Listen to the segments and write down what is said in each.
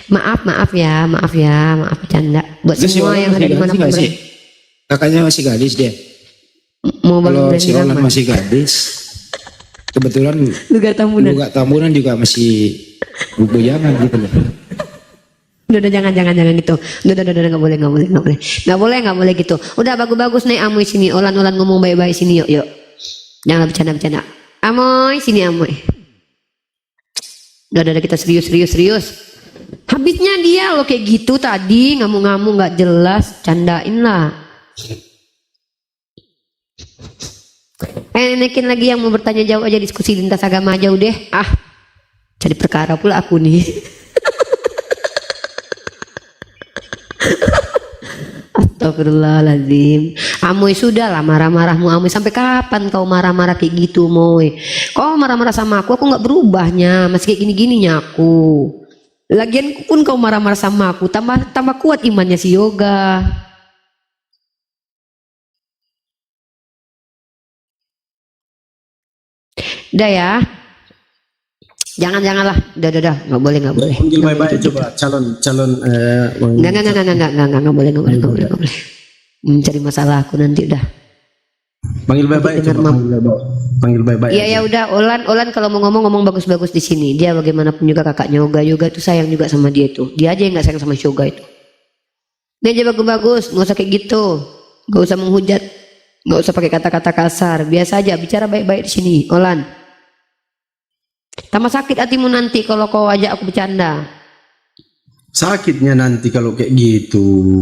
Maaf ya, maaf bercanda. Buat Terus si semua Olan yang ada di mana pun. Kakaknya masih gadis dia. Mau Kalau bangun si Olan masih gadis, kebetulan Lugar Tambunan. Lugar Tambunan juga masih bujangan gitu loh. Udah jangan gitu. Udah nggak boleh gitu. Udah bagus nih Amoy sini. Olan ngomong baik-baik sini yuk. Jangan bercanda. Amoy sini Amoy. Udah kita serius. Habisnya dia lo kayak gitu tadi ngamuk-ngamuk nggak jelas, candain lah. Enakin lagi yang mau bertanya jawab aja, diskusi lintas agama aja udah. Jadi perkara pula aku nih. Astagfirullahaladzim. Amoy sudah lah marah-marahmu Amoy. Sampai kapan kau marah-marah kayak gitu Moy? Kau marah-marah sama aku nggak berubahnya. Masih kayak gini-gininya aku. Lagian pun kau marah-marah sama aku, tambah kuat imannya si Yoga. Udah ya. Janganlah. Udah. Nggak boleh. Panggil baik-baik coba calon. Nggak boleh. Mencari masalah aku nanti udah. Panggil baik-baik coba. Panggil baik-baik. Iya ya udah. Olan kalau mau ngomong bagus-bagus di sini. Dia bagaimanapun juga kakaknya Yoga tuh sayang juga sama dia tuh. Dia aja yang nggak sayang sama Yoga itu. Dia aja bagus-bagus. Nggak usah kayak gitu. Nggak usah menghujat. Nggak usah pakai kata-kata kasar. Biasa aja bicara baik-baik di sini. Olan. Tambah sakit hatimu nanti kalau kau ajak aku bercanda. Sakitnya nanti kalau kayak gitu.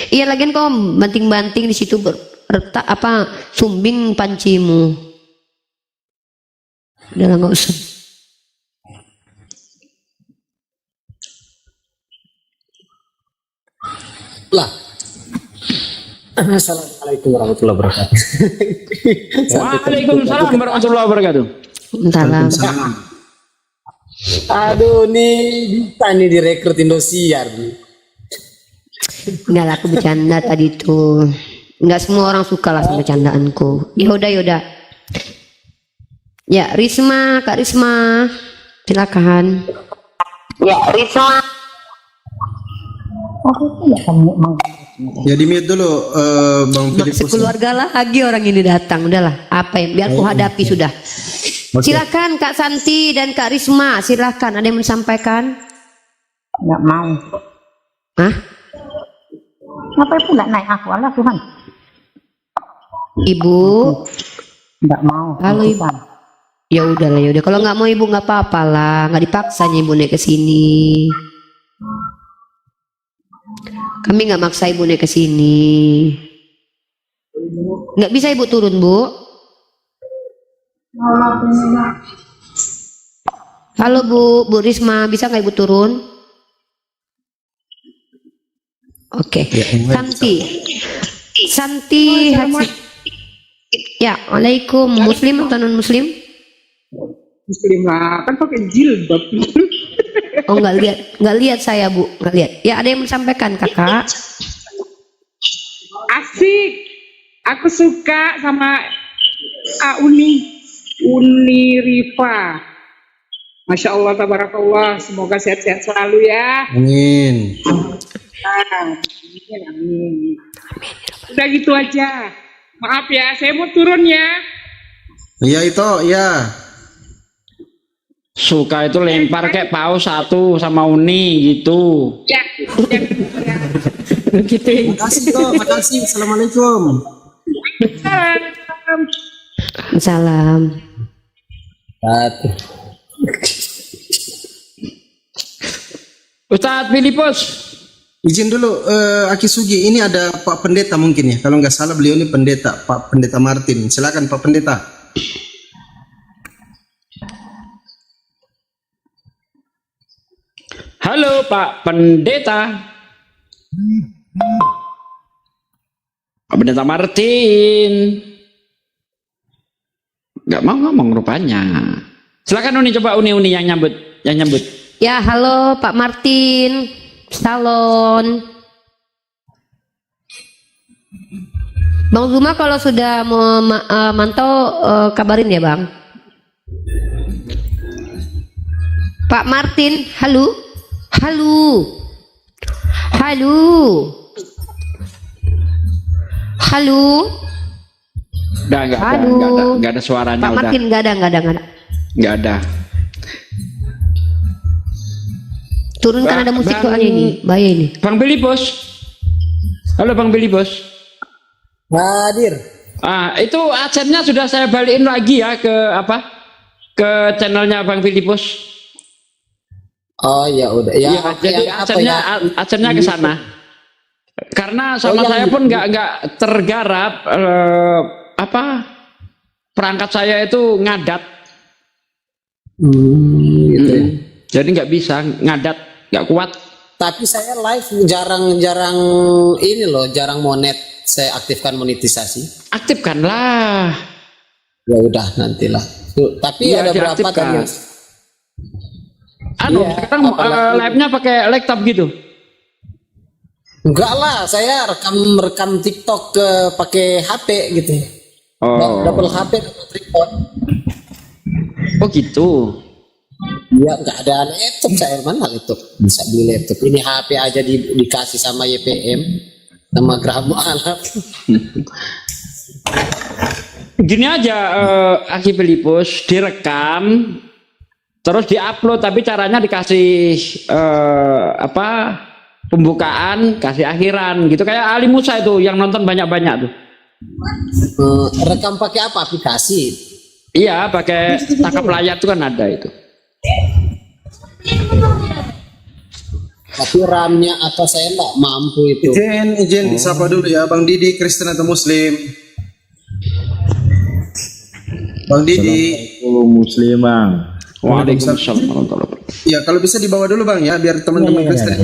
Iya lagian kau banting-banting di situ retak sumbing pancimu. Udah nggak usah. Lah. Assalamualaikum warahmatullahi wabarakatuh. Waalaikumsalam warahmatullahi wabarakatuh. Salam. Aduh nih bisa nih direkrut Indosiar nih. Enggak lah aku bercanda tadi tuh. Enggak semua orang suka lah sama bercandaanku. Yaudah. Ya Kak Risma. Silakan. Ya Risma. Ya di mute dulu Bang Filipus. Sekeluarga lagi orang ini datang. Udahlah apa yang biar aku hadapi sudah. Silakan Kak Santi dan Kak Risma. Silakan ada yang menyampaikan. Nggak mau. Hah? Ngapain pula naik aku Allah Tuhan. Ibu. Nggak mau. Halo Ibu. Ya udahlah. Kalau nggak mau Ibu nggak apa-apa lah. Nggak dipaksanya Ibu naik ke sini. Kami nggak maksa Ibu naik ke sini. Nggak bisa Ibu turun Bu. Halo Bu Risma, bisa nggak Ibu turun? Oke. Santi. Ya, Waalaikum. Muslim atau non Muslim? Muslim lah, kan pakai jilbab. Oh nggak lihat saya Bu, nggak lihat. Ya ada yang menyampaikan Kakak. Asik, aku suka sama Uni Rifa. Masya Allah, tabarakallah. Semoga sehat-sehat selalu ya. Amin. Amin. Udah gitu aja. Maaf ya, saya mau turun ya. Iya itu, ya. Suka itu lempar kayak paus satu sama Uni gitu. Ya. Begitu. Makasih. Assalamualaikum. Salam. Ustadz Filipus. Izin dulu, Aki Sugi, ini ada Pak Pendeta mungkin ya. Kalau nggak salah beliau ini pendeta, Pak Pendeta Martin. Silakan Pak Pendeta. Halo Pak Pendeta. Pak Pendeta Martin. Nggak mau ngomong rupanya. Silakan Uni, coba Uni yang nyambut. Ya halo Pak Martin. Salon. Bang Zuma kalau sudah mau mantau kabarin ya Bang. Pak Martin, halo. Halo. Halo. Halo. Udah nggak ada, Aduh. nggak ada suaranya Pak udah. Martin nggak ada. Nggak ada. Turunkan ada musik Bang- soalnya ini. Bahaya ini. Bang Billy Bos. Halo Bang Billy Bos. Hadir. Itu adsense-nya sudah saya balikin lagi ya ke apa? Ke channelnya Bang Billy Bos. Oh ya udah ya. Iya, jadi yang apa adsense-nya ya? adsense-nya ke sana. Karena sama yang saya di- pun nggak tergarap apa perangkat saya itu ngadat. Gitu ya. Jadi nggak bisa ngadat, nggak kuat. Tapi saya live jarang-jarang ini loh, jarang monet. Saya aktifkan monetisasi. Aktifkanlah. Ya udah nantilah. Tuh, tapi Iya, ada berapa diaktifkan. tadi? Anu, Iya, sekarang apalagi- live-nya pakai laptop gitu. Enggak lah, saya rekam TikTok ke pakai HP gitu. Oh, Double HP, double tripod. oh gitu. Ya nggak ada laptop, saya mana laptop bisa beli laptop. Ini HP aja dikasih sama YPM sama Gramo alat. Gini aja, Aki Belipus direkam, terus diupload, tapi caranya dikasih apa pembukaan, kasih akhiran, gitu kayak Ali Musa itu yang nonton banyak-banyak tuh. Rekam pakai apa? Aplikasi. Iya, pakai tangkap layar itu kan ada itu. Tapi RAM-nya atau saya nggak mampu itu. Izin disapa dulu ya Bang Didi, Kristen atau Muslim? Bang Didi. Muslim bang. Waalaikumsalam warahmatullahi wabarakatuh. Ya kalau bisa dibawa dulu Bang ya, biar teman-teman Kristen.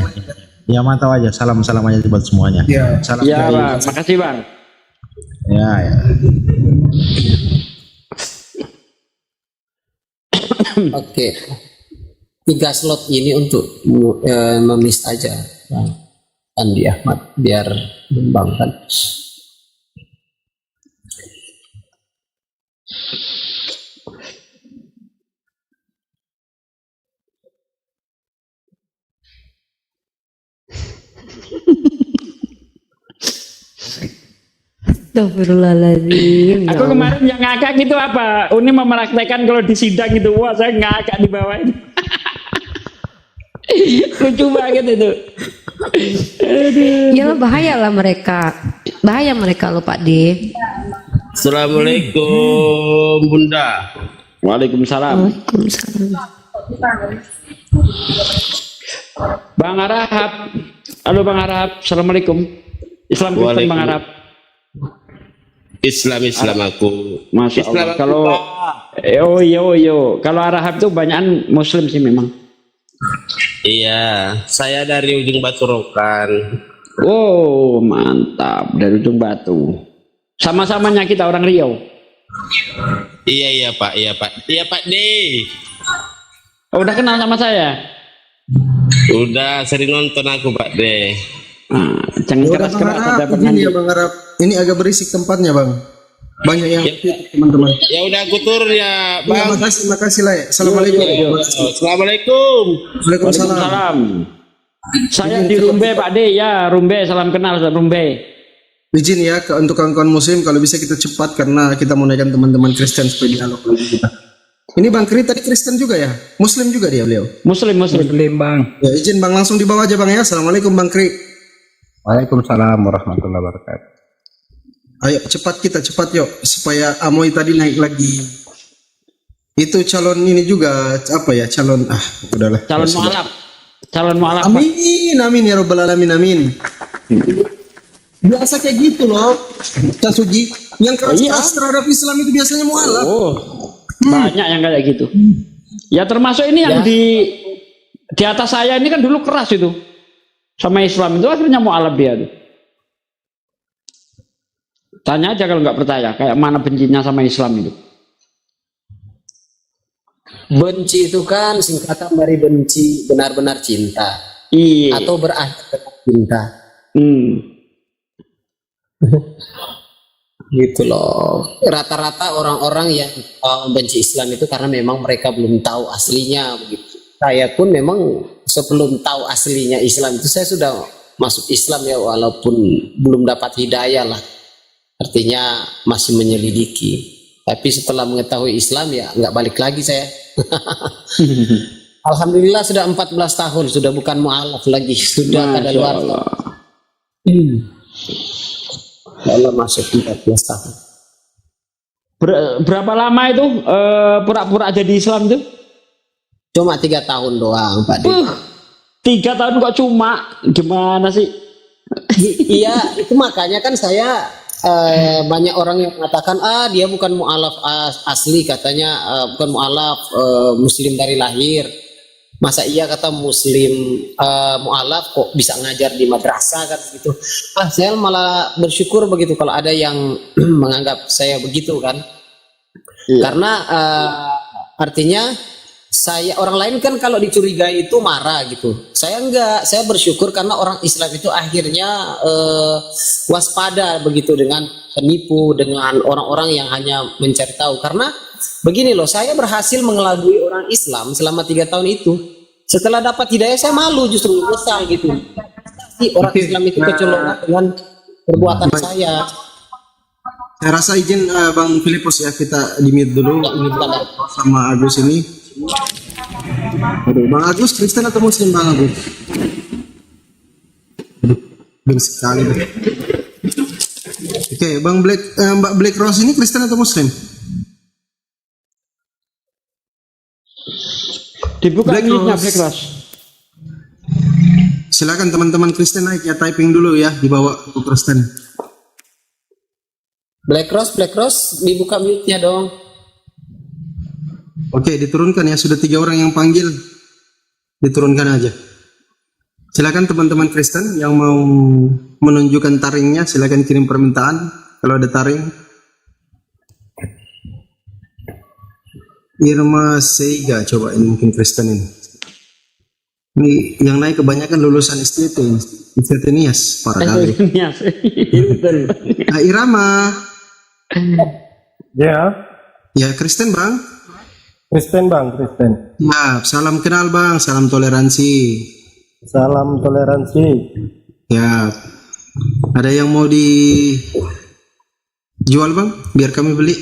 Ya mantap aja, salam aja buat semuanya. Ya. Salam Ya, dari- Bang, makasih Bang. Ya. Oke. 3 slot ini untuk memis aja, Bang Andi Ahmad, biar membangkan. Astagfirullahaladzim. Aku kemarin yang ngakak itu apa? Uni mempraktekkan kalau di sidang itu, wah saya ngakak di bawah itu. Lucu banget itu. Ya bahaya lah mereka. Bahaya mereka loh Pak D. Assalamualaikum Bunda. Waalaikumsalam. Waalaikumsalam. Bang Arahap. Halo Bang Arahap. Assalamualaikum. Islam Kristen Bang Arahap. Islam aku. Masya Allah. Islam Kalau kalau Arahap itu banyakan Muslim sih memang. Iya, saya dari ujung Batu Rokan. Oh mantap, dari ujung Batu. Sama-samanya kita orang Riau. Iya Pak D. Oh, udah kenal sama saya. Udah sering nonton aku Pak D. Jangan Ya udah, keras-keras Bang ada Arab, penyanyi. izin ya Bang Arab. Ini agak berisik tempatnya Bang. Banyak yang teman-teman. Ya udah aku turun ya Ya, Bang. makasih lah ya. Assalamualaikum. Assalamualaikum. Waalaikumsalam. Waalaikumsalam. Saya di Rumbe Pak D ya, Rumbe, salam kenal Rumbe. Izin ya untuk kawan-kawan Muslim kalau bisa kita cepat karena kita mau naikkan teman-teman Kristen supaya dialog lagi kita. Ini Bang Kri tadi Kristen juga ya? Muslim juga dia beliau? Muslim. Bang. Ya izin Bang langsung dibawa aja Bang ya. Assalamualaikum Bang Kri. Waalaikumsalam warahmatullahi wabarakatuh. Ayo cepat yuk supaya Amoy tadi naik lagi. Itu calon ini juga apa ya calon udahlah. Calon mualaf. Pak. Amin ya robbal alamin amin. Biasa kayak gitu loh, Cak Sugi. Yang keras terhadap Islam itu biasanya mualaf. Oh, banyak yang kayak gitu. Ya termasuk ini yang di atas saya ini kan dulu keras itu sama Islam itu akhirnya mualaf dia tuh. Tanya aja kalau nggak percaya, kayak mana bencinya sama Islam itu. Benci itu kan singkatan dari benci benar-benar cinta Iya. atau berakhir dengan cinta. Gitu loh. Rata-rata orang-orang yang benci Islam itu karena memang mereka belum tahu aslinya begitu. saya pun memang sebelum tahu aslinya Islam itu saya sudah masuk Islam ya, walaupun belum dapat hidayah lah. Artinya masih menyelidiki. Tapi setelah mengetahui Islam ya nggak balik lagi saya. Alhamdulillah sudah 14 tahun, sudah bukan mu'alaf lagi, sudah kada luar. Allah masuk 14 tahun. Berapa lama itu pura-pura jadi Islam tuh? Cuma 3 tahun doang, Pak. 3 tahun kok cuma? Gimana sih? Iya, itu makanya kan saya banyak orang yang mengatakan dia bukan mu'alaf asli, katanya bukan mu'alaf muslim dari lahir. Masa iya kata muslim mu'alaf kok bisa ngajar di madrasah kan gitu. Saya malah bersyukur begitu kalau ada yang menganggap saya begitu kan. Karena artinya saya, orang lain kan kalau dicurigai itu marah gitu. Saya enggak, saya bersyukur karena orang Islam itu akhirnya waspada begitu dengan penipu, dengan orang-orang yang hanya mencari tahu. Karena begini loh, saya berhasil mengelabui orang Islam selama 3 tahun itu. Setelah dapat hidayah saya malu, justru menyesal gitu. Orang Islam itu kecolongan dengan perbuatan saya. Saya rasa izin Bang Filipus ya, kita di mute dulu. Ini sama Agus ini. Aduh, Bang Agus Kristen atau Muslim Bang Agus? Aduh, bingung sekali deh. Oke, Bang Mbak Black Rose ini Kristen atau Muslim? Dibuka Black mic-nya Rose. Black Rose. Silakan teman-teman Kristen naik ya, typing dulu ya, dibawa ke Kristen. Black Rose dibuka mute-nya dong. Oke, diturunkan ya, sudah 3 orang yang panggil, diturunkan aja. Silakan teman-teman Kristen yang mau menunjukkan taringnya, silakan kirim permintaan kalau ada taring. Irma Seiga, coba ini mungkin Kristen ini. Ini yang naik kebanyakan lulusan STT Nias, parah kali. Irama. Ya, Ya, Kristen Bang. Kristen Bang, Kristen. Ya, salam kenal Bang, salam toleransi. Salam toleransi. Ya, ada yang mau dijual Bang, biar kami beli.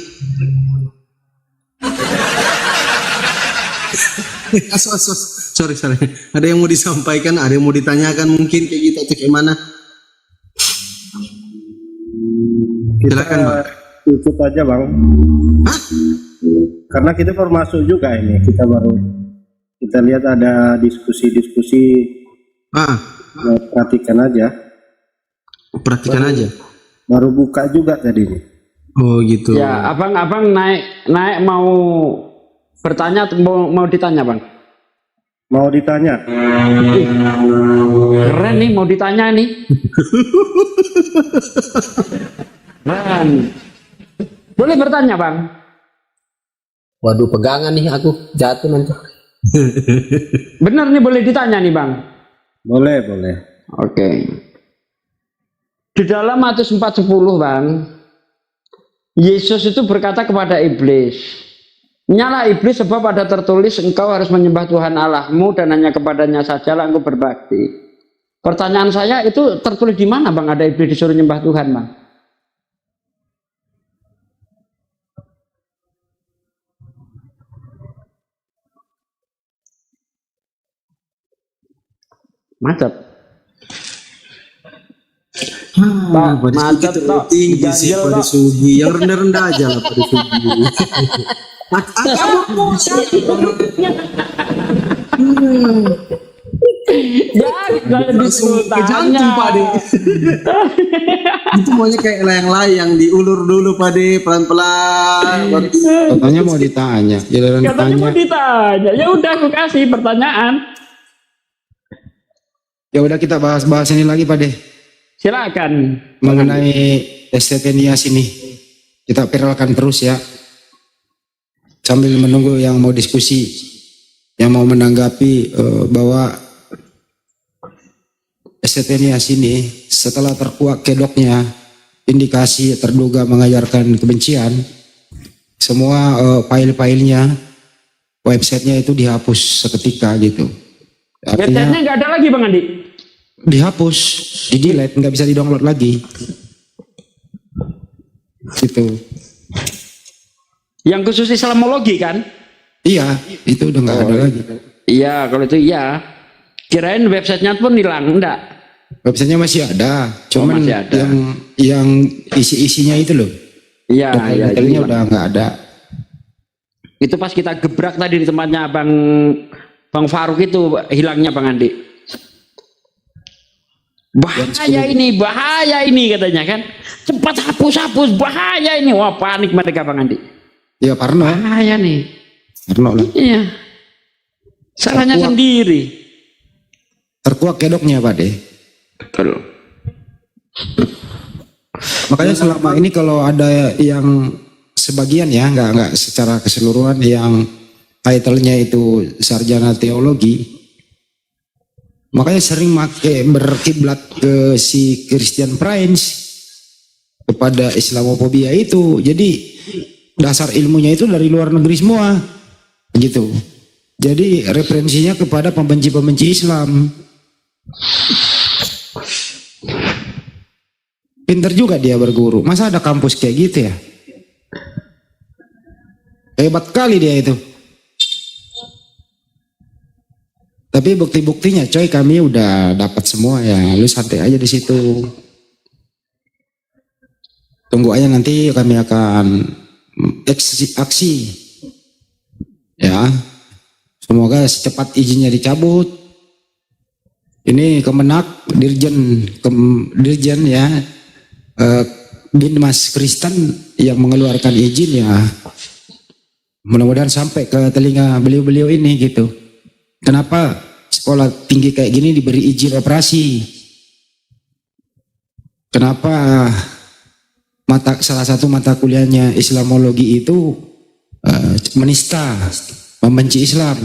Sorry. Ada yang mau disampaikan, ada yang mau ditanyakan mungkin kayak gitu atau kayak mana? Silakan Bang. Ikut aja Bang. Hah? Karena kita baru masuk juga ini, kita lihat ada diskusi-diskusi, perhatikan aja. Perhatikan aja. Baru buka juga tadi nih. Oh gitu. Ya, abang naik mau bertanya atau mau ditanya Bang? Mau ditanya? Keren nih, mau ditanya nih. Keren. Boleh bertanya Bang? Waduh, pegangan nih aku, jatuh nanti. Bener nih, boleh ditanya nih Bang? Boleh. Oke. Di dalam Matius 4:10 Bang, Yesus itu berkata kepada iblis, "Nyala iblis, sebab ada tertulis engkau harus menyembah Tuhan Allahmu dan hanya kepadanya sajalah engkau berbakti." Pertanyaan saya, itu tertulis di mana Bang ada iblis disuruh nyembah Tuhan Bang? Macet. Macet toh. tinggi sih Ganjil, pada toh. Sugi, yang rendah-rendah aja lah pada Sugi. Langsung ke jantung Pak De. Itu maunya kayak layang-layang, diulur dulu Pak De, pelan-pelan. Katanya mau ditanya, giliran Katanya mau ditanya. Ya udah, aku kasih pertanyaan. Ya udah, kita bahas ini lagi Pak De, Silakan. mengenai STT Nias ini. Kita viralkan terus ya, sambil menunggu yang mau diskusi, yang mau menanggapi bahwa STT Nias ini setelah terkuak kedoknya indikasi terduga mengajarkan kebencian, semua file-filenya websitenya itu dihapus seketika gitu. Websitenya Artinya nggak ada lagi Bang Andi. dihapus, di delete, nggak bisa di-download lagi. Gitu. Yang khusus Islamologi kan? Iya, itu udah nggak ada lagi. Iya, kalau itu iya. Kirain websitenya pun hilang, enggak? Websitenya masih ada, cuman masih ada. yang isi-isinya itu loh. Iya, iya. itu Detailnya hilang. udah nggak ada. Itu pas kita gebrak tadi di tempatnya Bang Faruk itu hilangnya Bang Andi. Bahaya ini katanya kan. Cepat hapus, bahaya ini. Wah, panik mereka Bang Andi. Ya Parno, Bahaya nih. Parno lah. Iya. Salahnya Terkuak. sendiri. Terkuak kedoknya Pak De. Betul. Makanya selama ini kalau ada yang sebagian ya, nggak secara keseluruhan yang title-nya itu sarjana teologi, makanya sering berkiblat ke si Christian Prince, kepada Islamofobia itu. Jadi dasar ilmunya itu dari luar negeri semua, gitu. Jadi referensinya kepada pembenci-pembenci Islam. Pinter juga dia berguru. Masa ada kampus kayak gitu ya? Hebat kali dia itu. Tapi bukti-buktinya coy kami udah dapat semua ya. Lu santai aja di situ. Tunggu aja nanti kami akan aksi. Ya. Semoga secepat izinnya dicabut. Ini Kemenak Dirjen ya. Binmas Kristen yang mengeluarkan izin ya. Mudah-mudahan sampai ke telinga beliau-beliau ini gitu. Kenapa sekolah tinggi kayak gini diberi izin operasi? Kenapa salah satu mata kuliahnya Islamologi itu menista, membenci Islam,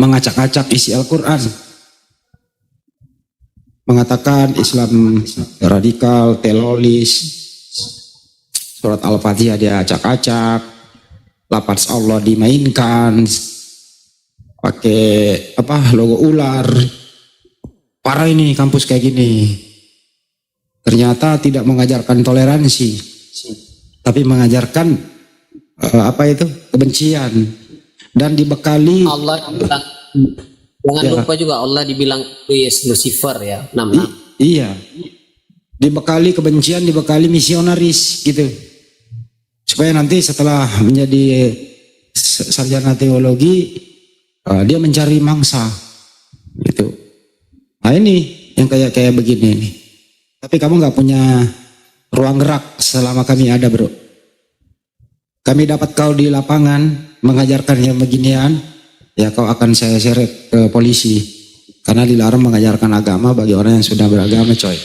mengacak-acak isi Al-Quran, mengatakan Islam radikal, teroris, surat Al-Fatihah dia acak-acak, lafaz Allah dimainkan, pakai logo ular. Parah ini kampus kayak gini. Ternyata tidak mengajarkan toleransi, tapi mengajarkan kebencian, dan dibekali Allah bilang, jangan lupa juga Allah dibilang Lucifer ya, 66. Iya, dibekali kebencian, dibekali misionaris gitu, supaya nanti setelah menjadi sarjana teologi dia mencari mangsa gitu. Nah ini yang kayak begini nih. Tapi kamu nggak punya ruang gerak selama kami ada, bro. Kami dapat kau di lapangan mengajarkan yang beginian, ya kau akan saya seret ke polisi karena dilarang mengajarkan agama bagi orang yang sudah beragama, coy.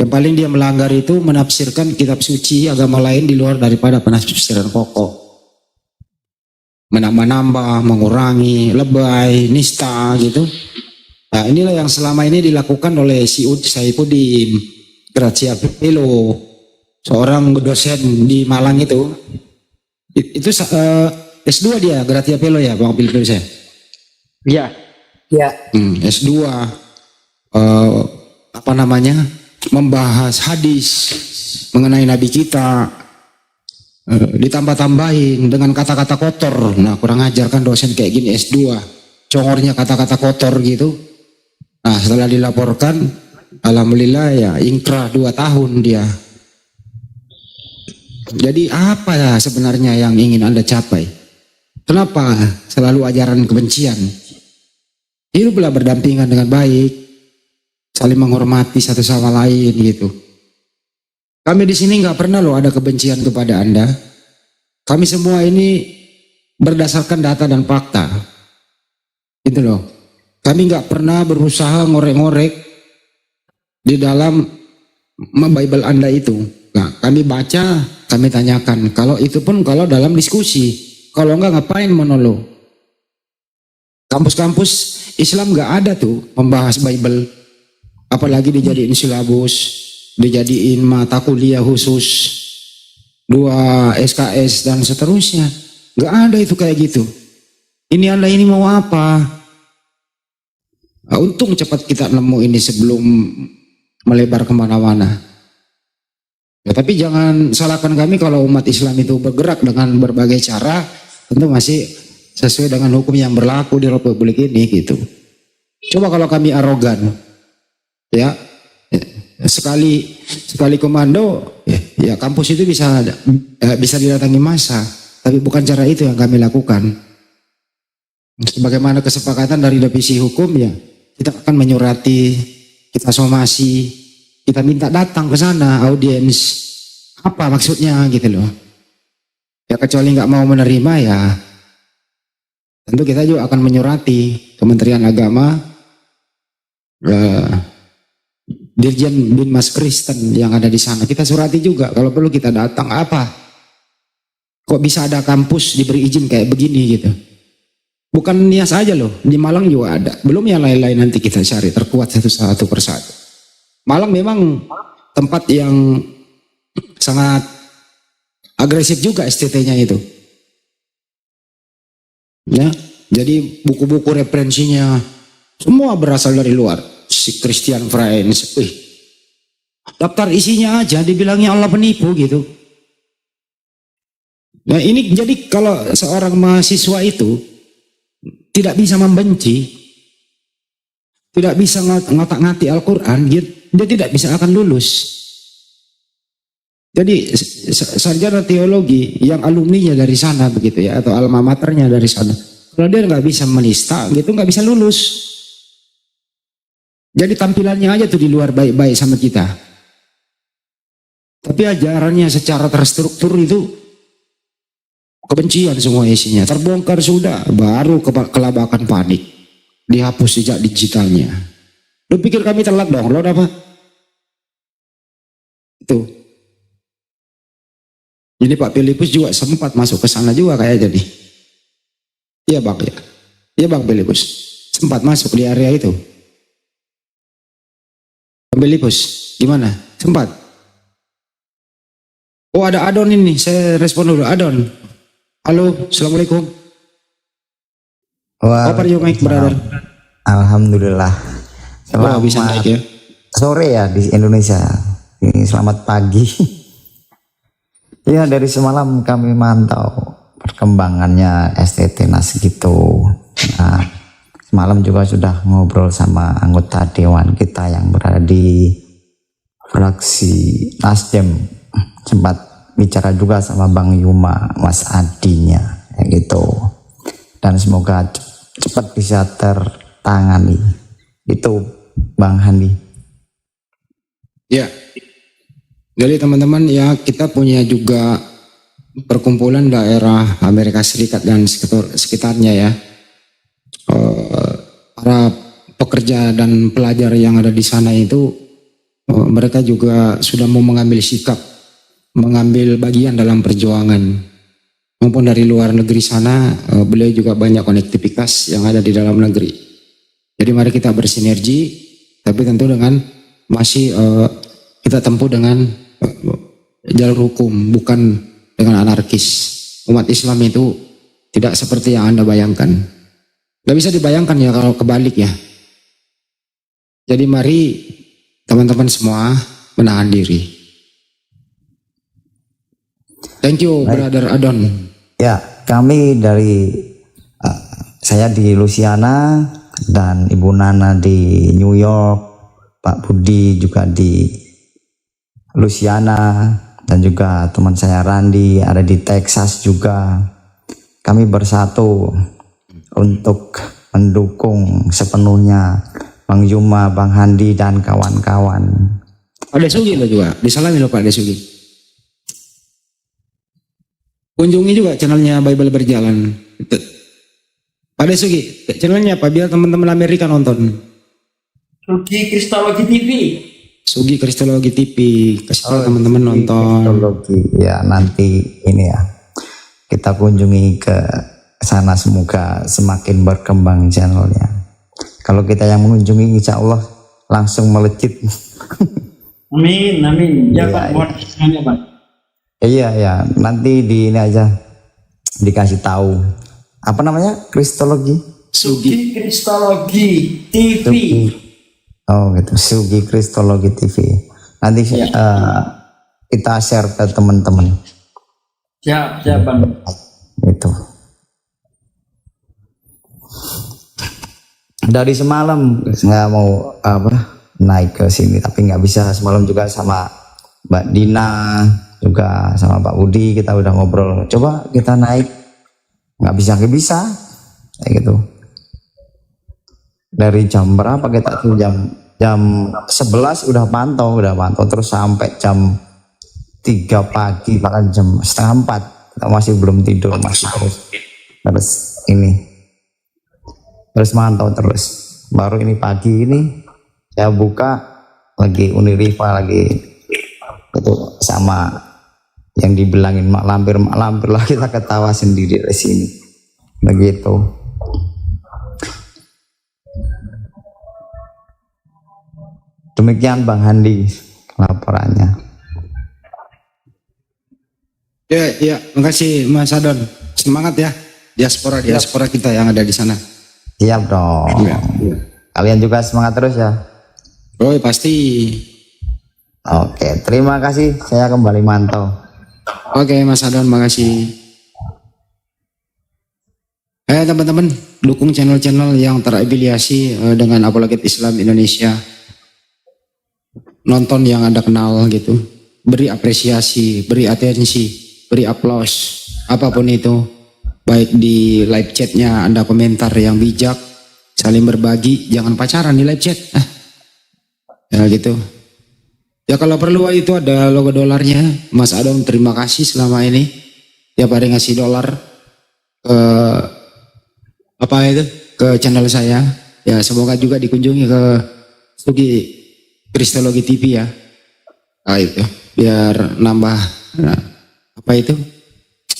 Yang paling dia melanggar itu menafsirkan kitab suci agama lain di luar daripada penafsiran pokok. Menambah-nambah, mengurangi, lebay, nista gitu. Nah inilah yang selama ini dilakukan oleh si Saifuddin Gracia Pelo, seorang dosen di Malang itu S2 dia, Gracia Pelo ya Bang Pilpil saya. Iya. Ya. S2 membahas hadis mengenai Nabi kita, ditambah-tambahin dengan kata-kata kotor. Nah kurang ajar kan dosen kayak gini S2, congornya kata-kata kotor gitu. Nah setelah dilaporkan, alhamdulillah ya ingkrah 2 tahun dia. Jadi apa ya sebenarnya yang ingin Anda capai? Kenapa selalu ajaran kebencian? Hiduplah berdampingan dengan baik, saling menghormati satu sama lain gitu. Kami di sini nggak pernah loh ada kebencian kepada Anda. Kami semua ini berdasarkan data dan fakta, gitu loh. Kami nggak pernah berusaha ngorek-ngorek di dalam Bible Anda itu. Nah, kami baca, kami tanyakan. Kalau itu pun kalau dalam diskusi, kalau nggak ngapain monolog. Kampus-kampus Islam nggak ada tuh membahas Bible, apalagi dijadiin silabus, dijadiin mata kuliah khusus, 2 SKS dan seterusnya. Nggak ada itu kayak gitu. Ini Allah ini mau apa? Nah, untung cepat kita nemu ini sebelum melebar kemana-mana. Ya, tapi jangan salahkan kami kalau umat Islam itu bergerak dengan berbagai cara, tentu masih sesuai dengan hukum yang berlaku di Republik ini gitu. Coba kalau kami arogan, ya sekali komando, ya kampus itu bisa didatangi massa, tapi bukan cara itu yang kami lakukan. Sebagaimana kesepakatan dari divisi hukum, ya kita akan menyurati, kita somasi, kita minta datang ke sana audiens. Apa maksudnya gitu loh. Ya kecuali nggak mau menerima, ya tentu kita juga akan menyurati Kementerian Agama, Dirjen Binmas Kristen yang ada di sana. Kita surati juga, kalau perlu kita datang. Apa? Kok bisa ada kampus diberi izin kayak begini gitu? Bukan Nias aja loh, di Malang juga ada. Belum yang lain-lain nanti kita cari terkuat satu persatu. Malang memang tempat yang sangat agresif juga STT-nya itu. Ya, jadi buku-buku referensinya semua berasal dari luar. Si Christian Friends, daftar isinya aja dibilangnya Allah penipu gitu. Nah ini jadi kalau seorang mahasiswa itu tidak bisa membenci, tidak bisa ngotak-ngatik Al-Quran, dia tidak bisa akan lulus. Jadi sarjana teologi yang alumninya dari sana begitu ya, atau alma maternya dari sana, kalau dia nggak bisa menista gitu, nggak bisa lulus. Jadi tampilannya aja tuh di luar baik-baik sama kita, tapi ajarannya secara terstruktur itu kebencian semua isinya. Terbongkar sudah, baru kelabakan panik, dihapus jejak digitalnya. Lu pikir kami telat dong? Lo apa? Itu. Jadi Pak Filipus juga sempat masuk ke sana juga kayak jadi. Iya Bang ya. Iya Bang Filipus. Sempat masuk di area itu. Bang Filipus, gimana? Sempat? Oh ada Adon ini, saya respon dulu. Adon. Halo, Assalamualaikum. Apa you make brother? Alhamdulillah. Selamat bisa naik ya. Sore ya di Indonesia. Ini selamat pagi. Ya dari semalam kami mantau perkembangannya STT NAS gitu. Nah, semalam juga sudah ngobrol sama anggota dewan kita yang berada di fraksi Nasdem. Sempat bicara juga sama Bang Yuma, Mas Adinya, kayak gitu. Dan semoga cepat bisa tertangani. Itu Bang Handi. Ya. Jadi teman-teman ya, kita punya juga perkumpulan daerah Amerika Serikat dan sekitarnya ya. Para pekerja dan pelajar yang ada di sana itu mereka juga sudah mau mengambil sikap, mengambil bagian dalam perjuangan. Maupun dari luar negeri sana, beliau juga banyak konektivitas yang ada di dalam negeri. Jadi mari kita bersinergi, tapi tentu dengan masih kita tempuh dengan jalur hukum, bukan dengan anarkis. Umat Islam itu tidak seperti yang Anda bayangkan. Gak bisa dibayangkan ya kalau kebalik ya. Jadi mari teman-teman semua menahan diri. Thank you Brother Adon. Ya, kami dari saya di Louisiana dan Ibu Nana di New York, Pak Budi juga di Louisiana, dan juga teman saya Randi ada di Texas juga. Kami bersatu untuk mendukung sepenuhnya Bang Yuma, Bang Handi dan kawan-kawan. Pak Desugi lo juga, disalami lo Pak Desugi. Kunjungi juga channelnya Bible Berjalan. Pak Desugi, channelnya apa biar teman-teman Amerika nonton? Sugi Kristologi TV. Sugi Kristologi TV, kasih tahu teman-teman nonton. Kristologi ya, nanti ini ya kita kunjungi ke sana, semoga semakin berkembang channelnya. Kalau kita yang mengunjungi insya Allah langsung melejit. Amin, amin. Ya, Iya, Pak, mohon doanya, Pak. Iya ya, nanti di ini aja dikasih tahu Apa namanya? Kristologi. Sugi Kristologi TV. Oh gitu, Sugi Kristologi TV. Nanti kita share ke teman-teman. Siap, Bang. Itu. Dari semalam nggak mau naik ke sini, tapi nggak bisa. Semalam juga sama Mbak Dina, juga sama Pak Budi, kita udah ngobrol. Coba kita naik, nggak bisa, kayak gitu. Dari jam berapa kita tuh jam 11 udah pantau terus sampai jam 3 pagi, bahkan jam setengah 4 kita masih belum tidur, masih terus mantau terus. Baru ini pagi ini saya buka lagi Uniriva lagi itu sama yang dibilangin mak lampir lah, kita ketawa sendiri dari sini begitu. Demikian Bang Handi laporannya. Ya, makasih Mas Adon. Semangat ya diaspora kita yang ada di sana. Siap dong. Ya. Kalian juga semangat terus ya. Oh pasti. Oke, terima kasih. Saya kembali mantau. Oke Mas Adon, makasih. Teman-teman, dukung channel-channel yang terafiliasi dengan Apologet Islam Indonesia. Nonton yang Anda kenal gitu. Beri apresiasi, beri atensi, beri aplaus, apapun itu. Baik di live chatnya Anda komentar yang bijak, saling berbagi, jangan pacaran di live chat. Ya gitu. Ya kalau perlu itu ada logo dolarnya. Mas Adon terima kasih selama ini. Tiap hari ngasih dolar ke channel saya. Ya semoga juga dikunjungi ke Sugi Kristologi TV ya. Nah itu biar nambah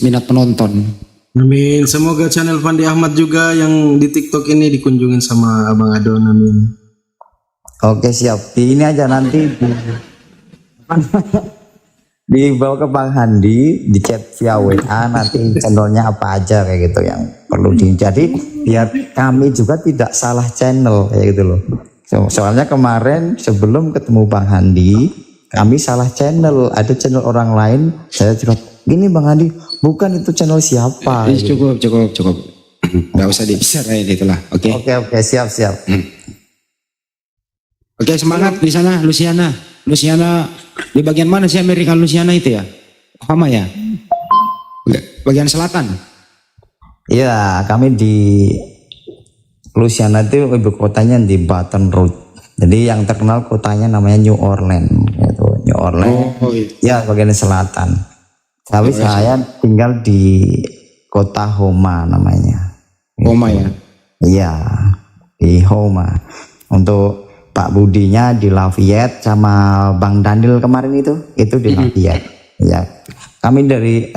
minat penonton. Amin. Semoga channel Fandi Ahmad juga yang di TikTok ini dikunjungin sama Abang Adon. Amin. Oke siap. Di ini aja nanti dibawa ke Bang Handi, di chat via WA nanti channelnya apa aja kayak gitu yang perlu jadi biar kami juga tidak salah channel kayak gitu loh. Soalnya kemarin sebelum ketemu Bang Handi kami salah channel, ada channel orang lain, saya curhat gini Bang Handi, bukan itu channel siapa cukup nggak usah dibicarain itulah. Oke, siap. Oke, semangat di sana. Luciana di bagian mana sih Amerika Luciana itu ya? Oklahoma ya? Bagian selatan. Iya, kami di Louisiana itu ibu kotanya di Baton Rouge. Jadi yang terkenal kotanya namanya New Orleans, gitu. New Orleans. Ya bagian selatan. Tapi saya tinggal di kota Houma namanya. Houma ya? Iya, di Houma. Untuk Pak Budinya di Lafayette sama Bang Daniel kemarin itu di Lafayette. Ya, kami dari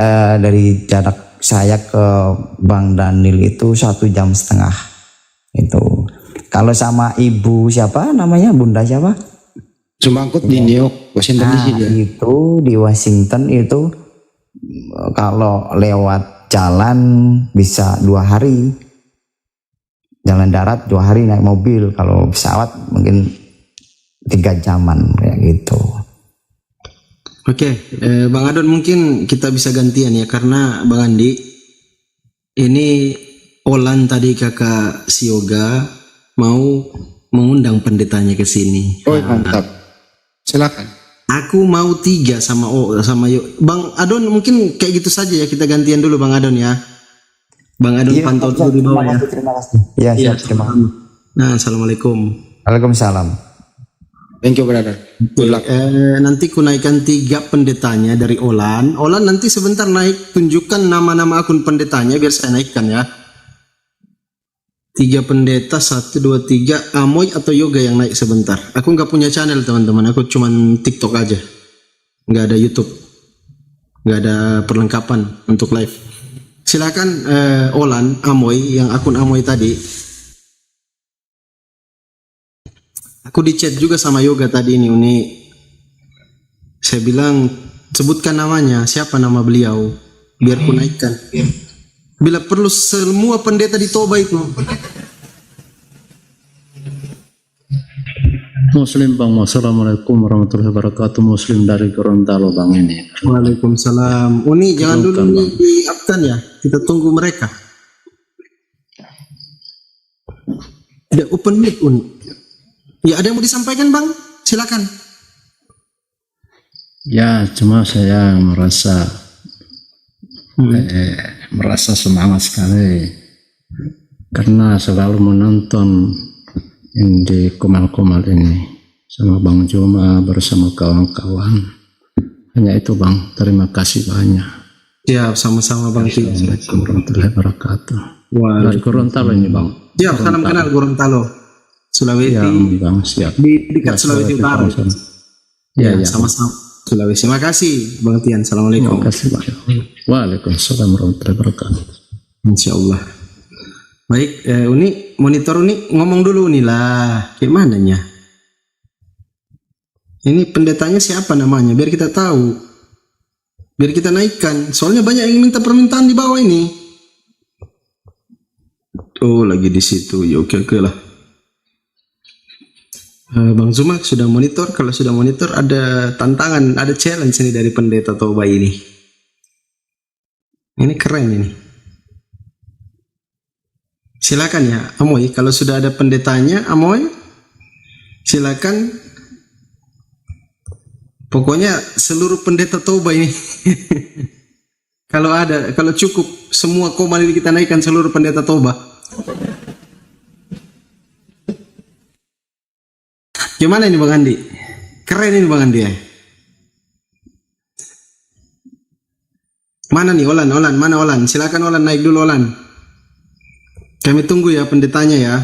jarak saya ke Bang Daniel itu 1,5 jam. Itu kalau sama ibu siapa namanya, Bunda siapa? Sumangkut di New York, Washington DC dia. Itu di Washington itu kalau lewat jalan bisa 2 hari, jalan darat 2 hari, naik mobil. Kalau pesawat mungkin 3 jaman kayak gitu. Oke, Bang Adon mungkin kita bisa gantian ya, karena Bang Andi ini Olan tadi kakak si Yoga mau mengundang pendetanya ke sini. Oh mantap, silakan. Aku mau 3 sama Bang Adon, mungkin kayak gitu saja ya, kita gantian dulu Bang Adon ya. Bang Adon pantau dulu di bawah ya. Terima kasih. Ya, siap, terima kasih. Nah, assalamualaikum. Waalaikumsalam. Thank you brother. Good luck. Nanti ku naikkan 3 pendetanya dari Olan. Olan nanti sebentar naik, tunjukkan nama-nama akun pendetanya biar saya naikkan ya. 3 pendeta, 1, 2, 3, Amoy atau Yoga yang naik sebentar. Aku nggak punya channel teman-teman, aku cuman TikTok aja, nggak ada YouTube, nggak ada perlengkapan untuk live. Silakan Olan, Amoy, yang akun Amoy tadi. Aku di chat juga sama Yoga tadi ini Uni. Saya bilang sebutkan namanya, siapa nama beliau, biar ku naikkan. Bila perlu semua pendeta di Toba itu. Muslim Bang, Assalamualaikum warahmatullahi wabarakatuh. Muslim dari Gorontalo Bang ini. Waalaikumsalam. Uni jangan dulu nih di-upkan ya. Kita tunggu mereka. Ada open mic Uni. Ya ada yang mau disampaikan Bang? Silakan. Ya, cuma saya merasa semangat sekali karena selalu menonton di Komal-Komal ini sama Bang Joma bersama kawan-kawan. Hanya itu Bang, terima kasih banyak. Ya, sama-sama Bang. Assalamualaikum warahmatullahi wabarakatuh. Dari Waalaikumsalam. Gorontalo ini Bang. Siap, salam kenal Gorontalo. Sulawesi. Ya Bang, siap. Di dekat Sulawesi Utara. Ya, ya. Sama-sama. Sulawesi. Terima kasih Bang Tian. Assalamualaikum. Terima kasih Bang. Waalaikumsalam warahmatullahi wabarakatuh. Insyaallah. Baik, Uni, monitor Uni, ngomong dulu Uni lah. Gimana nya? Ini pendetanya siapa namanya? Biar kita tahu. Biar kita naikkan. Soalnya banyak yang minta permintaan di bawah ini. Oh, lagi di situ. Ya oke lah. Bang Zuma sudah monitor. Kalau sudah monitor ada tantangan, ada challenge ini dari pendeta Toba ini. Ini keren ini. Silakan ya Amoy, kalau sudah ada pendetanya Amoy, silakan. Pokoknya seluruh pendeta Toba ini kalau cukup semua Komal ini kita naikkan seluruh pendeta Toba. Gimana ini Bang Andi? Keren ini Bang Andi ya. Mana nih Olan? Mana Olan? Silakan Olan, naik dulu Olan. Kami tunggu ya pendetanya ya.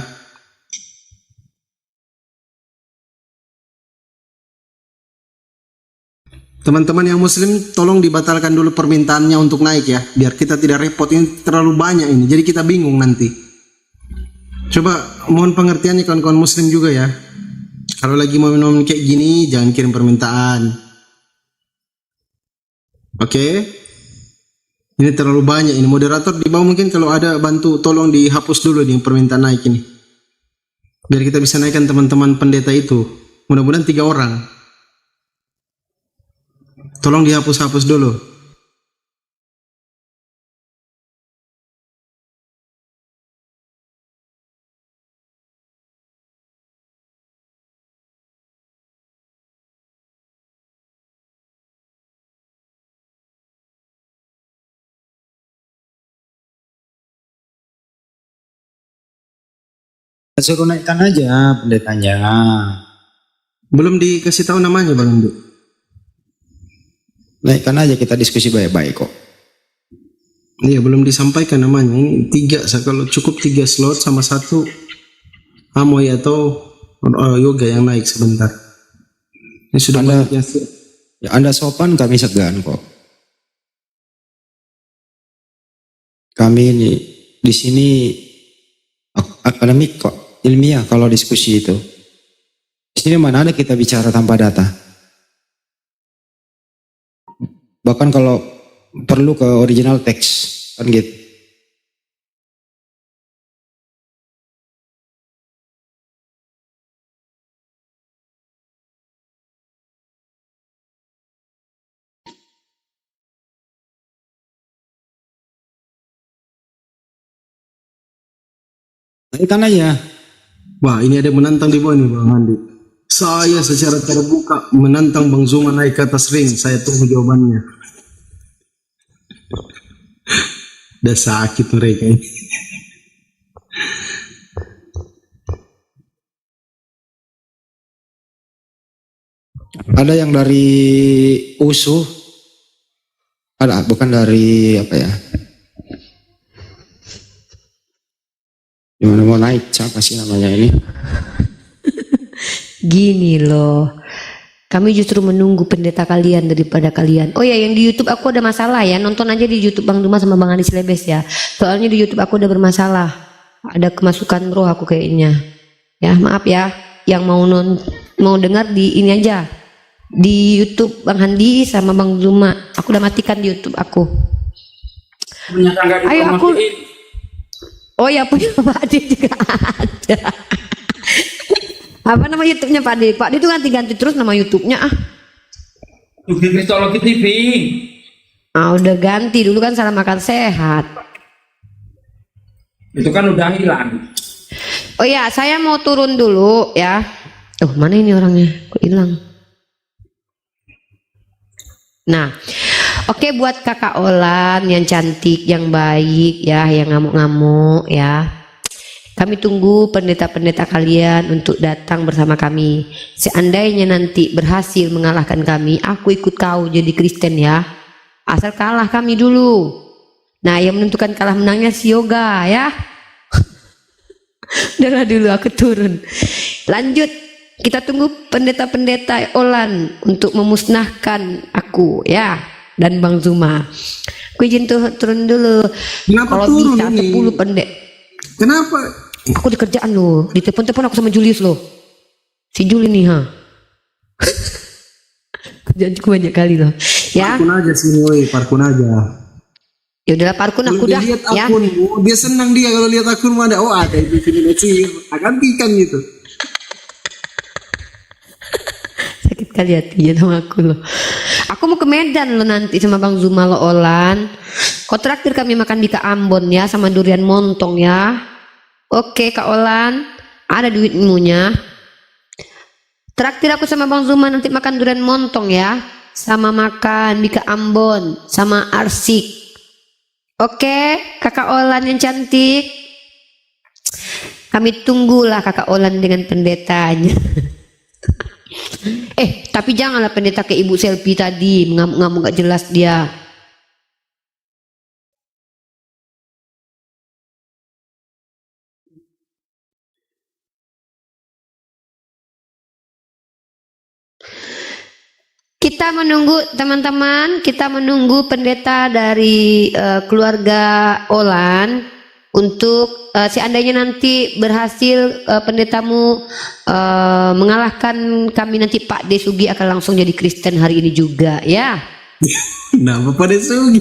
Teman-teman yang muslim tolong dibatalkan dulu permintaannya untuk naik ya. Biar kita tidak repot, ini terlalu banyak ini. Jadi kita bingung nanti. Coba mohon pengertiannya kawan-kawan muslim juga ya. Kalau lagi mau minum kayak gini jangan kirim permintaan. Oke? Ini terlalu banyak ini. Moderator di bawah mungkin kalau ada bantu tolong dihapus dulu nih permintaan naik ini. Biar kita bisa naikkan teman-teman pendeta itu. Mudah-mudahan 3 orang. Tolong dihapus-hapus dulu. Suruh naikkan aja pendetanya. Belum dikasih tahu namanya Bang Andi. Naikkan aja, kita diskusi baik-baik kok. Iya, belum disampaikan namanya. Ini 3, kalau cukup 3 slot sama 1 Amoy atau Yoga yang naik sebentar. Ini sudah banyak yang Ya, Anda sopan, kami segan kok. Kami ini di sini akademik kok, ilmiah kalau diskusi itu. Di sini mana ada kita bicara tanpa data. Bahkan kalau perlu ke original text kan gitu. Naikkan aja. Wah, ini ada yang menantang di bawah ini Bang Andi. Saya secara terbuka menantang Bang Zuma naik ke atas ring. Saya tunggu jawabannya. Udah sakit mereka ini. Ada yang dari USU, ada bukan dari apa ya? Gimana mau naik? Siapa sih namanya ini? Gini loh, kami justru menunggu pendeta kalian daripada kalian. Oh ya, yang di YouTube aku ada masalah ya. Nonton aja di YouTube Bang Duma sama Bang Andi Silebes ya. Soalnya di YouTube aku ada bermasalah. Ada kemasukan roh aku kayaknya. Ya maaf ya. Yang mau dengar di ini aja. Di YouTube Bang Andi sama Bang Duma. Aku udah matikan di YouTube aku. Ayo aku. Oh ya, punya Pak Ade juga ada. Apa nama YouTube-nya Pak Ade? Pak Ade itu ganti-ganti terus nama YouTube-nya ah. Kristologi TV. Ah udah ganti, dulu kan Salah Makan Sehat. Itu kan udah hilang. Oh ya, saya mau turun dulu ya. Oh mana ini orangnya? Kok hilang? Nah, oke buat kakak Olan yang cantik, yang baik ya, yang ngamuk-ngamuk ya. Kami tunggu pendeta-pendeta kalian untuk datang bersama kami. Seandainya nanti berhasil mengalahkan kami, aku ikut kau jadi Kristen ya. Asal kalah kami dulu. Nah, yang menentukan kalah menangnya si Yoga ya. Udahlah dulu aku turun. Lanjut. Kita tunggu pendeta-pendeta Olan untuk memusnahkan aku ya dan Bang Zuma. Aku izin turun dulu. Kenapa Kalau turun bisa ini? 10 pendek. Kenapa? Aku di kerjaan loh. Di telepon-telepon aku sama Julius loh. Si Juli nih ha. Kerjaan cukup banyak kali loh. Ya. Parkun aja sini, woi, parkun aja. Ya udahlah parkun aku Dia dah lihat ya. akun, dia senang dia kalau lihat akun ada, oh ada itu sini sih, akan tikan gitu. Sakit kali hatinya sama aku loh. Aku mau ke Medan loh nanti sama Bang Zuma lo Olan. Kau traktir kami makan di Kak Ambon ya sama durian montong ya. Oke Kak Olan, ada duitmunya. Traktir aku sama Bang Zuma nanti makan durian montong ya. Sama makan di Kak Ambon sama Arsik. Oke Kakak Olan yang cantik. Kami tunggulah Kakak Olan dengan pendetanya. Tapi janganlah pendeta ke ibu selfie tadi, ngamuk-ngamuk gak jelas dia. Kita menunggu teman-teman, kita menunggu pendeta dari keluarga Olan untuk seandainya nanti berhasil pendetamu mengalahkan kami, nanti Pak Desugi akan langsung jadi Kristen hari ini juga ya. Nah, Bapak Desugi.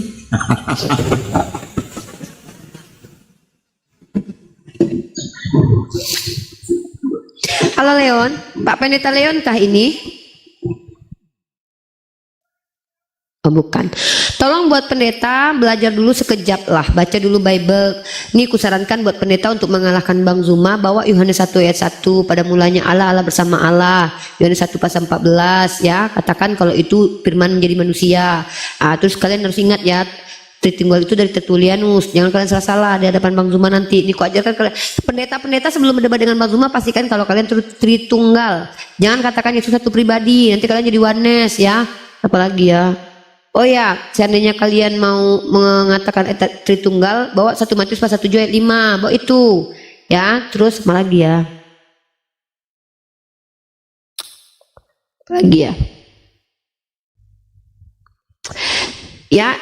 Halo Leon, Pak Pendeta Leon kah ini? Oh, bukan. Tolong buat pendeta belajar dulu sekejap lah, baca dulu Bible. Ini kusarankan buat pendeta untuk mengalahkan Bang Zuma, bawa Yohanes 1 ayat 1, pada mulanya Allah bersama Allah. Yohanes 1 pasal 14 ya, katakan kalau itu firman menjadi manusia. Terus kalian harus ingat ya, Tritunggal itu dari Tertullianus. Jangan kalian salah-salah di hadapan Bang Zuma nanti. Ini ku ajarkan kalian. Pendeta-pendeta sebelum berdebat dengan Bang Zuma pastikan kalau kalian Tritunggal. Jangan katakan Yesus satu pribadi, nanti kalian jadi oneness ya. Apalagi ya. Oh ya, seandainya kalian mau mengatakan Tritunggal, bawa 1 Matius pasal 7 ayat 5, bawa itu. Ya, terus apa lagi ya? Apa lagi ya? Ya,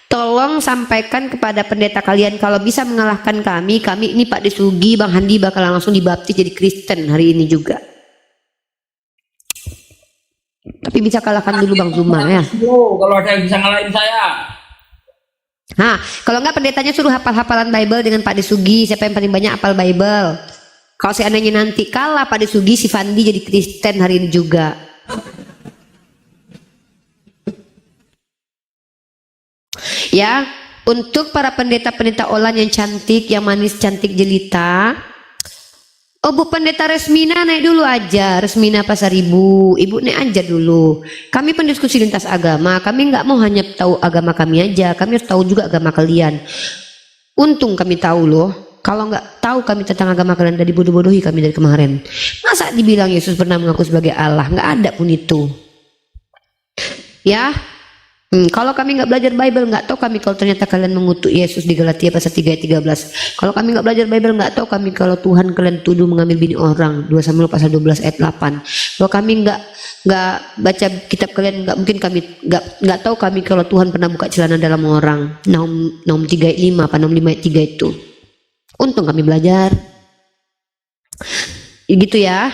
tolong sampaikan kepada pendeta kalian kalau bisa mengalahkan kami ini Pak Desugi, Bang Handi bakal langsung dibaptis jadi Kristen hari ini juga. Tapi bisa kalahkan dulu Bang Zuma ya. Kalau ada yang bisa ngalahin saya. Nah, kalau enggak pendetanya suruh hafal-hafalan Bible dengan Pak Desugi. Siapa yang paling banyak hafal Bible? Kalau seandainya nanti kalah Pak Desugi, si Fandi jadi Kristen hari ini juga. Ya, untuk para pendeta-pendeta Olan yang cantik, yang manis, cantik jelita. Oh Bu Pendeta Resmina naik dulu aja, Resmina Pasaribu, Ibu naik aja dulu. Kami pendiskusi lintas agama, kami nggak mau hanya tahu agama kami aja, kami harus tahu juga agama kalian. Untung kami tahu loh, kalau nggak tahu kami tentang agama kalian, dari bodoh-bodohi kami dari kemarin. Masa dibilang Yesus pernah mengaku sebagai Allah, nggak ada pun itu. Ya. Kalau kami nggak belajar Bible, nggak tahu kami kalau ternyata kalian mengutuk Yesus di Galatia pasal 3 ayat 13. Kalau kami nggak belajar Bible, nggak tahu kami kalau Tuhan kalian tuduh mengambil bini orang, 2 Samuel pasal 12 ayat 8. Kalau kami nggak baca kitab kalian, nggak mungkin kami nggak tahu kami kalau Tuhan pernah buka celana dalam orang. Naum 3 ayat 5 apa Naum 5 ayat 3 itu. Untung kami belajar. Gitu ya.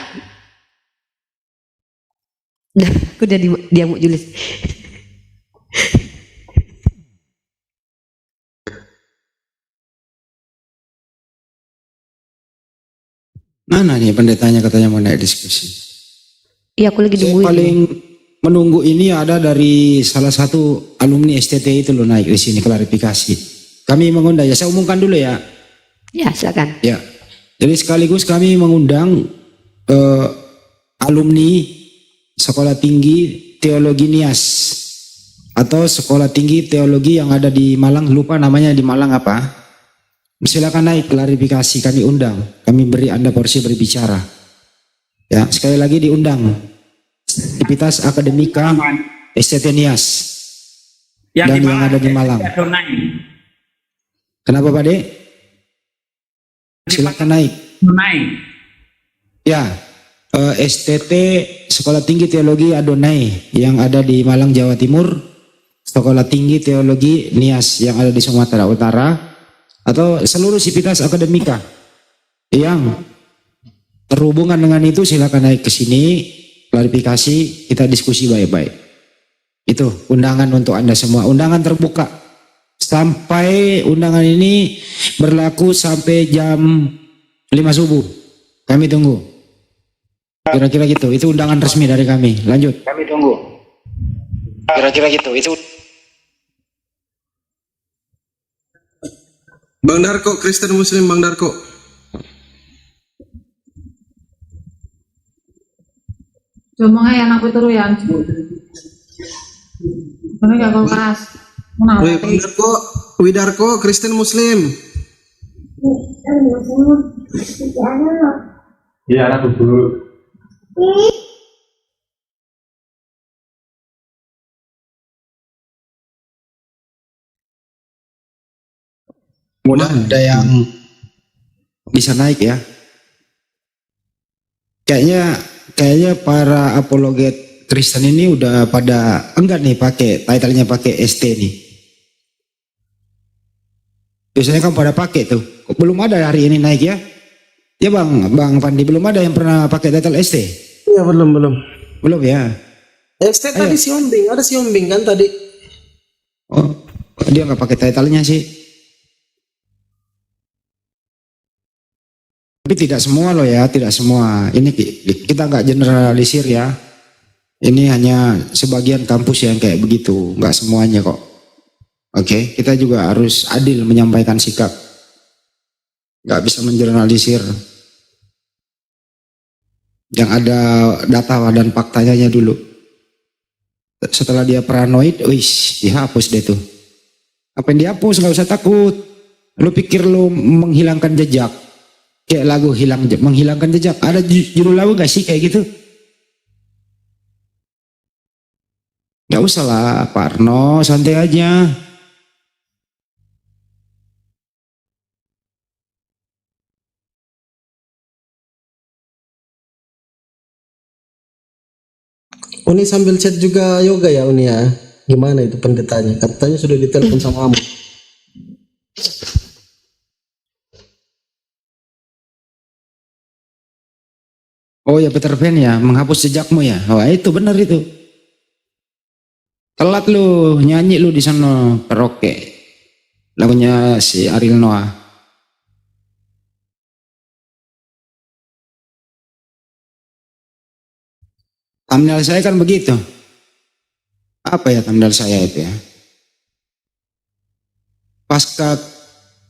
Aku udah diamuk Julius. Mana nih pendetanya katanya mau naik diskusi? Iya, aku lagi Saya nungguin. paling menunggu ini ada dari salah satu alumni STT itu loh naik di sini klarifikasi. Kami mengundang ya, saya umumkan dulu ya. Ya, silakan. Ya, jadi sekaligus kami mengundang alumni Sekolah Tinggi Teologi Nias atau Sekolah Tinggi Teologi yang ada di Malang, lupa namanya di Malang apa. Silakan naik klarifikasi, kami undang, kami beri Anda porsi berbicara. Ya, sekali lagi diundang. Aktivitas Akademika STT Nias dan yang ada di Malang. Kenapa Pak De? Silakan naik. Ya, STT Sekolah Tinggi Teologi Adonai yang ada di Malang, Jawa Timur, Sekolah Tinggi Teologi Nias yang ada di Sumatera Utara, atau seluruh sivitas akademika yang terhubungan dengan itu silakan naik ke sini, klarifikasi, kita diskusi baik-baik. Itu undangan untuk Anda semua, undangan terbuka. Sampai undangan ini berlaku sampai jam 5 subuh. Kami tunggu. Kira-kira gitu, itu undangan resmi dari kami. Lanjut. Kami tunggu. Kira-kira gitu, itu. Bang Darko, Kristen Muslim Bang Darko. Ngomong aja anak peturuyan. Mana gak kau keras? Mana? Bang Darko, Widarko, Kristen Muslim. Iya, anak dulu. Mudah ada yang bisa naik ya. Kayaknya para apologet Kristen ini udah pada enggak nih pakai title-nya pakai ST nih. Biasanya kan pada pakai tuh. Belum ada hari ini naik ya. Ya Bang Pandi, belum ada yang pernah pakai title ST. Iya, belum. Belum ya. ST tadi si Ombing, ada si Ombing kan tadi. Oh, dia nggak pakai title-nya sih. Tapi tidak semua loh ya, tidak semua. Ini kita nggak generalisir ya. Ini hanya sebagian kampus yang kayak begitu, nggak semuanya kok. Oke, kita juga harus adil menyampaikan sikap. Nggak bisa mengeneralisir. Yang ada data dan faktanya dulu. Setelah dia paranoid, dihapus deh tuh. Apa yang dihapus, nggak usah takut. Lu pikir lu menghilangkan jejak? Kayak lagu menghilangkan jejak. Ada judul lagu gak sih kayak gitu? Gak usah lah Pak Arno, santai aja. Uni sambil chat juga yoga ya Uni ya. Gimana itu pendetanya? Katanya sudah ditelepon sama kamu. Oh ya Peter Pan ya, menghapus jejakmu ya. Oh itu benar itu. Telat lu nyanyi lu di sana karaoke. Lagunya si Ariel Noah. Thumbnail saya kan begitu. Apa ya thumbnail saya itu ya? Pasca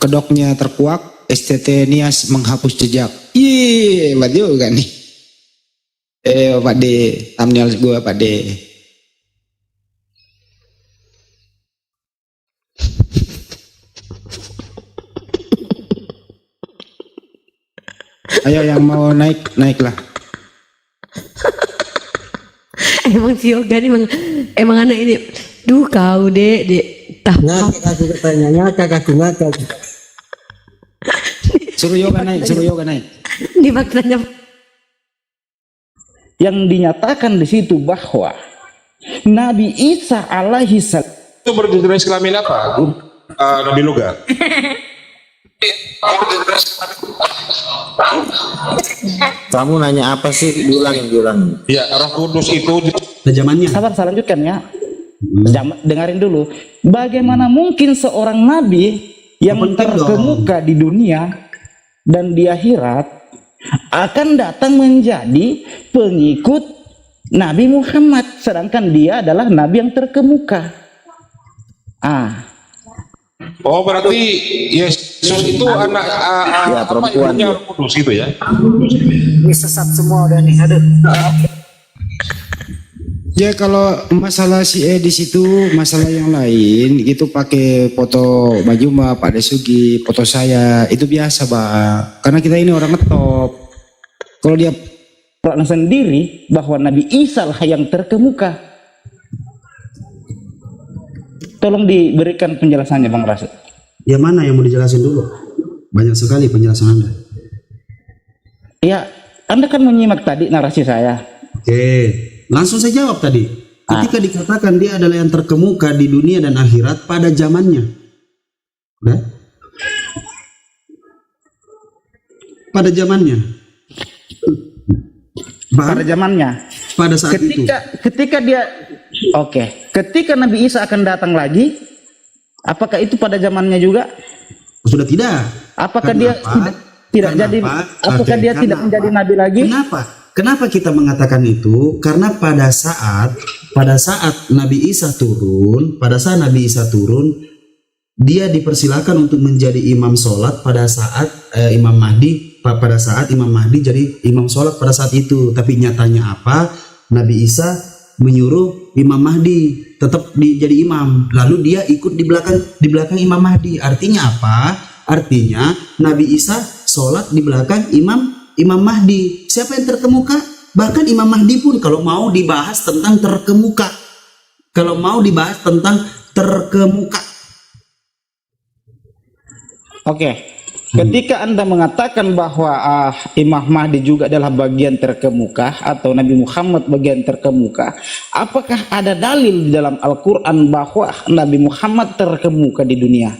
kedoknya terkuak, STT Nias menghapus jejak. Ih, hebat juga nih. Pak D, thumbnail gue Pak D. Ayo yang mau naiklah. Emang si Yoga ini emang anak ini. Duh kau dek. Ngakak aku katanya, ngakak. Suruh Yoga naik. Di faktanya yang dinyatakan di situ bahwa Nabi Isa alaihi salam itu berjenis kelamin apa? Nabi Loga. Kamu nanya apa sih? Diulang. Ya, Roh Kudus itu Zamannya. Sabar, saya lanjutkan ya. Dengarin dulu. Bagaimana mungkin seorang nabi yang terkemuka di dunia dan di akhirat akan datang menjadi pengikut Nabi Muhammad, sedangkan dia adalah Nabi yang terkemuka. Oh, berarti Yesus itu anak Ya, perempuan. ibunya Roh Kudus gitu ya? Ini sesat semua udah nih, aduh. Ya kalau masalah si di situ, masalah yang lain itu pakai foto baju Mbak Pak Desugi, foto saya itu biasa Bang. Karena kita ini orang ngetop. Kalau dia Quran sendiri bahwa Nabi Isa lah yang terkemuka. Tolong diberikan penjelasannya Bang Rasul. Ya mana yang mau dijelasin dulu? Banyak sekali penjelasan Anda. Ya, Anda kan menyimak tadi narasi saya. Oke, langsung saya jawab tadi. Ketika dikatakan dia adalah yang terkemuka di dunia dan akhirat pada zamannya. Udah? Pada zamannya. Pada zamannya. Pada saat itu. Ketika dia ketika Nabi Isa akan datang lagi, apakah itu pada zamannya juga? Sudah tidak. Apakah dia tidak jadi? Apakah dia tidak menjadi nabi lagi? Kenapa kita mengatakan itu? Karena pada saat Nabi Isa turun, dia dipersilakan untuk menjadi imam sholat pada saat Imam Mahdi jadi imam sholat pada saat itu. Tapi nyatanya apa? Nabi Isa menyuruh Imam Mahdi tetap jadi imam, lalu dia ikut di belakang Imam Mahdi. Artinya apa? Artinya Nabi Isa sholat di belakang Imam Mahdi. Siapa yang terkemuka? Bahkan Imam Mahdi pun kalau mau dibahas tentang terkemuka, Ketika Anda mengatakan bahwa Imam Mahdi juga adalah bagian terkemuka atau Nabi Muhammad bagian terkemuka, apakah ada dalil di dalam Al-Quran bahwa Nabi Muhammad terkemuka di dunia?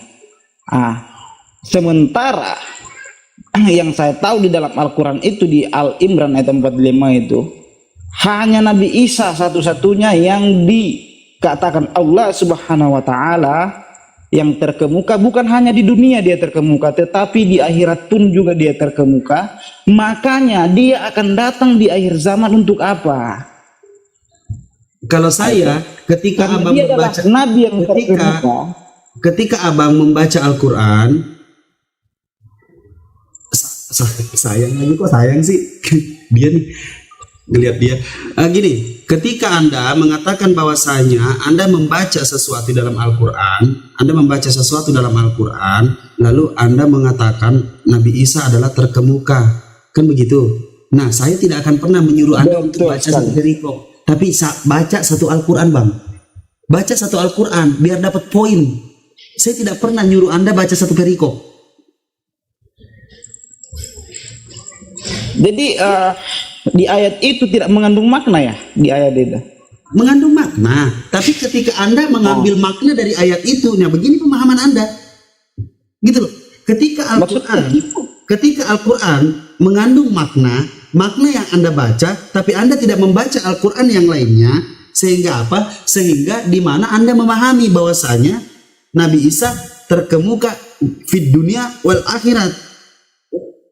Sementara yang saya tahu di dalam Al-Quran itu di Al-Imran ayat 45 itu hanya Nabi Isa satu-satunya yang dikatakan Allah Subhanahu wa Ta'ala yang terkemuka. Bukan hanya di dunia dia terkemuka, tetapi di akhirat pun juga dia terkemuka. Makanya dia akan datang di akhir zaman untuk apa? Kalau saya ketika abang membaca Nabi yang terkemuka, ketika abang membaca Al-Quran, sayang lagi kok sayang sih dia nih ngelihat dia gini, ketika Anda mengatakan bahwasanya Anda membaca sesuatu dalam Al-Quran, lalu Anda mengatakan Nabi Isa adalah terkemuka, kan begitu? Nah, saya tidak akan pernah menyuruh Anda untuk baca satu perikop, tapi baca satu Al-Quran Bang, baca satu Al-Quran biar dapat poin. Saya tidak pernah nyuruh Anda baca satu perikop. Jadi di ayat itu tidak mengandung makna ya, di ayat itu mengandung makna, tapi ketika Anda mengambil makna dari ayat itu, nah begini pemahaman Anda gitu loh. Ketika Al-Quran mengandung makna yang Anda baca, tapi Anda tidak membaca Al-Quran yang lainnya, sehingga apa? Sehingga di mana Anda memahami bahwasanya Nabi Isa terkemuka fid dunia wal akhirat,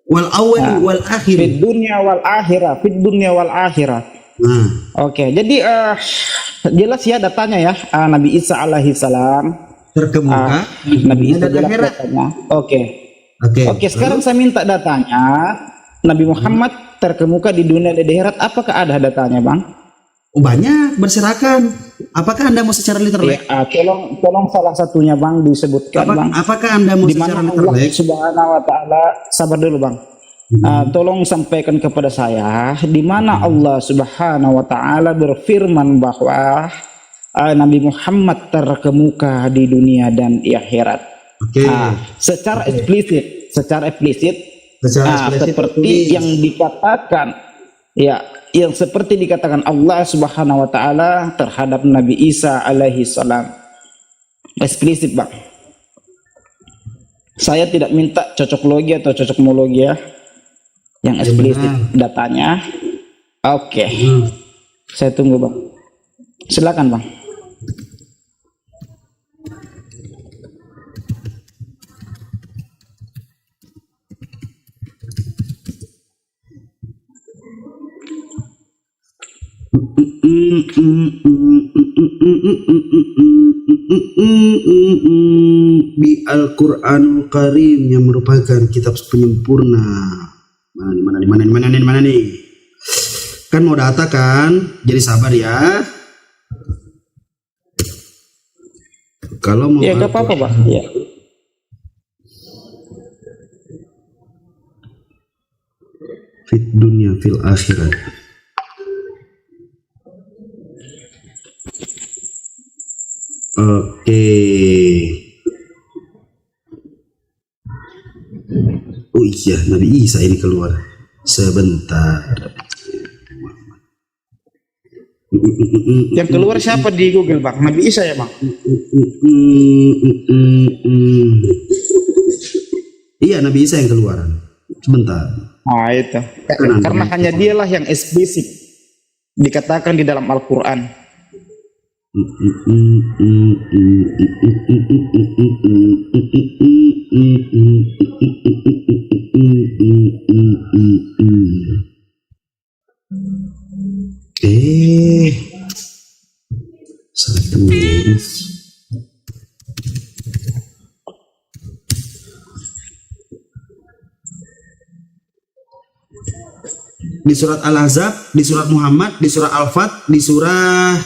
wal awal wal akhir, fid dunia wal akhirah. Oke, jadi jelas ya datanya ya, Nabi Isa alaihi salam terkemuka Nabi Isa jelas datanya. Oke, sekarang saya minta datanya Nabi Muhammad terkemuka di dunia dan di akhirat. Apakah ada datanya Bang? Banyak berserakan. Apakah Anda mau secara literal? Tolong salah satunya Bang disebutkan Bang. Apakah Anda mau secara literal? Allah Subhanahu wa Ta'ala, sabar dulu Bang. Tolong sampaikan kepada saya di mana Allah Subhanahu wa Ta'ala berfirman bahwa Nabi Muhammad terkemuka di dunia dan di akhirat. Secara eksplisit seperti yang dikatakan yang seperti dikatakan Allah Subhanahu wa Ta'ala terhadap Nabi Isa alaihi salam. Eksplisit Bang. Saya tidak minta cocoklogi atau cocokmologi ya. Yang eksplisit datanya. Saya tunggu Bang. Silakan Bang. Di Al-Quranul Karim yang merupakan kitab penyempurna. Mana nih? Kan mau data kan? Jadi sabar ya. Kalau mau Ya gak apa-apa bang. Ya. fit dunia fil akhirat. Oke. Oh iya, Nabi Isa ini keluar. Sebentar. Yang keluar siapa di Google bang? Nabi Isa ya bang? Iya, Nabi Isa yang keluar. Sebentar. Ah itu. Karena hanya dialah yang eksplisit dikatakan di dalam Al-Quran. Salah tulis. Di surat Al-Ahzab, di surat Muhammad, di surat Al-Fat, di surah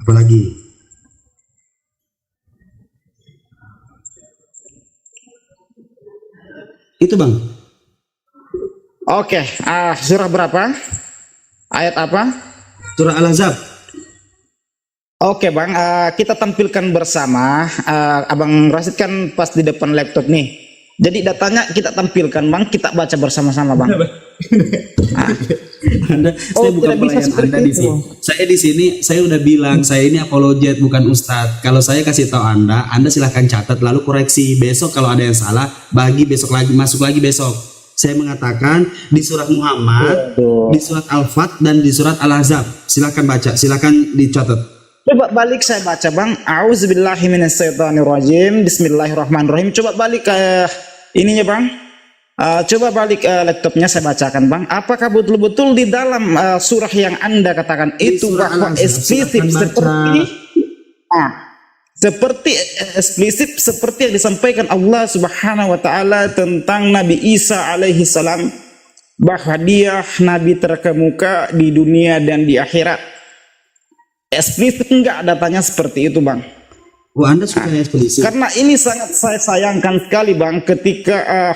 apa lagi? Itu bang. Oke, surah berapa? Ayat apa? Surah Al-Ahzab. Oke bang, kita tampilkan bersama. Abang Rasid kan pas di depan laptop nih. Jadi datanya kita tampilkan bang, kita baca bersama-sama bang. Saya bukan pelayan Anda di sini. Saya di sini, saya udah bilang saya ini apologet bukan ustadz. Kalau saya kasih tahu Anda silahkan catat lalu koreksi. Besok kalau ada yang salah, bagi besok lagi, masuk lagi besok. Saya mengatakan di surat Muhammad, di surat Al-Fat dan di surat Al-Ahzab. Silahkan baca, silahkan dicatat. Coba balik saya baca bang. A'udzubillahiminasyaitonirrajim. Bismillahirrahmanirrahim. Coba balik ininya bang. Coba balik laptopnya saya bacakan bang. Apakah betul-betul di dalam surah yang Anda katakan itu bahwa eksplisit seperti yang disampaikan Allah Subhanahu wa taala tentang Nabi Isa alaihi salam, bahwa dia nabi terkemuka di dunia dan di akhirat. Eksplisit enggak datanya seperti itu bang? Oh, Anda suka eksplisit? Karena ini sangat saya sayangkan sekali bang, ketika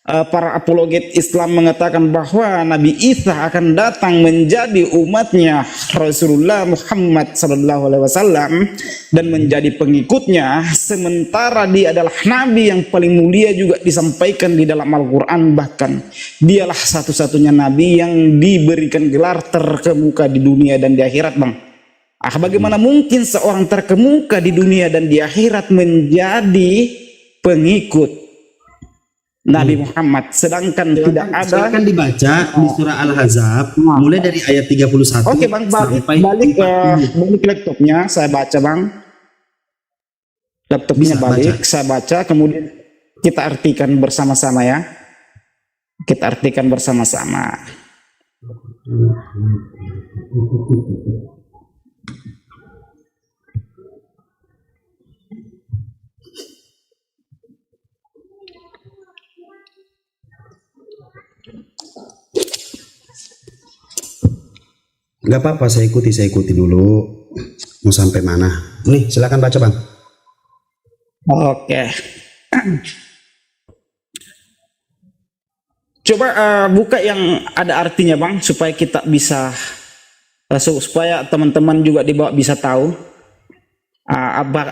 para apologet Islam mengatakan bahwa Nabi Isa akan datang menjadi umatnya Rasulullah Muhammad SAW dan menjadi pengikutnya, sementara dia adalah Nabi yang paling mulia juga disampaikan di dalam Al-Quran. Bahkan dialah satu-satunya Nabi yang diberikan gelar terkemuka di dunia dan di akhirat bang. Bagaimana mungkin seorang terkemuka di dunia dan di akhirat menjadi pengikut Nabi Muhammad, sedangkan tidak ada. Silakan dibaca di surah Al-Ahzab mulai dari ayat 31. Oke bang, balik laptopnya saya baca bang. Laptopnya balik, saya baca, kemudian kita artikan bersama-sama ya. Kita artikan bersama-sama. Gak apa-apa, saya ikuti dulu. Mau sampai mana? Nih, silakan baca bang. Oke. Coba buka yang ada artinya bang, supaya kita bisa, supaya teman-teman juga di bawah bisa tahu.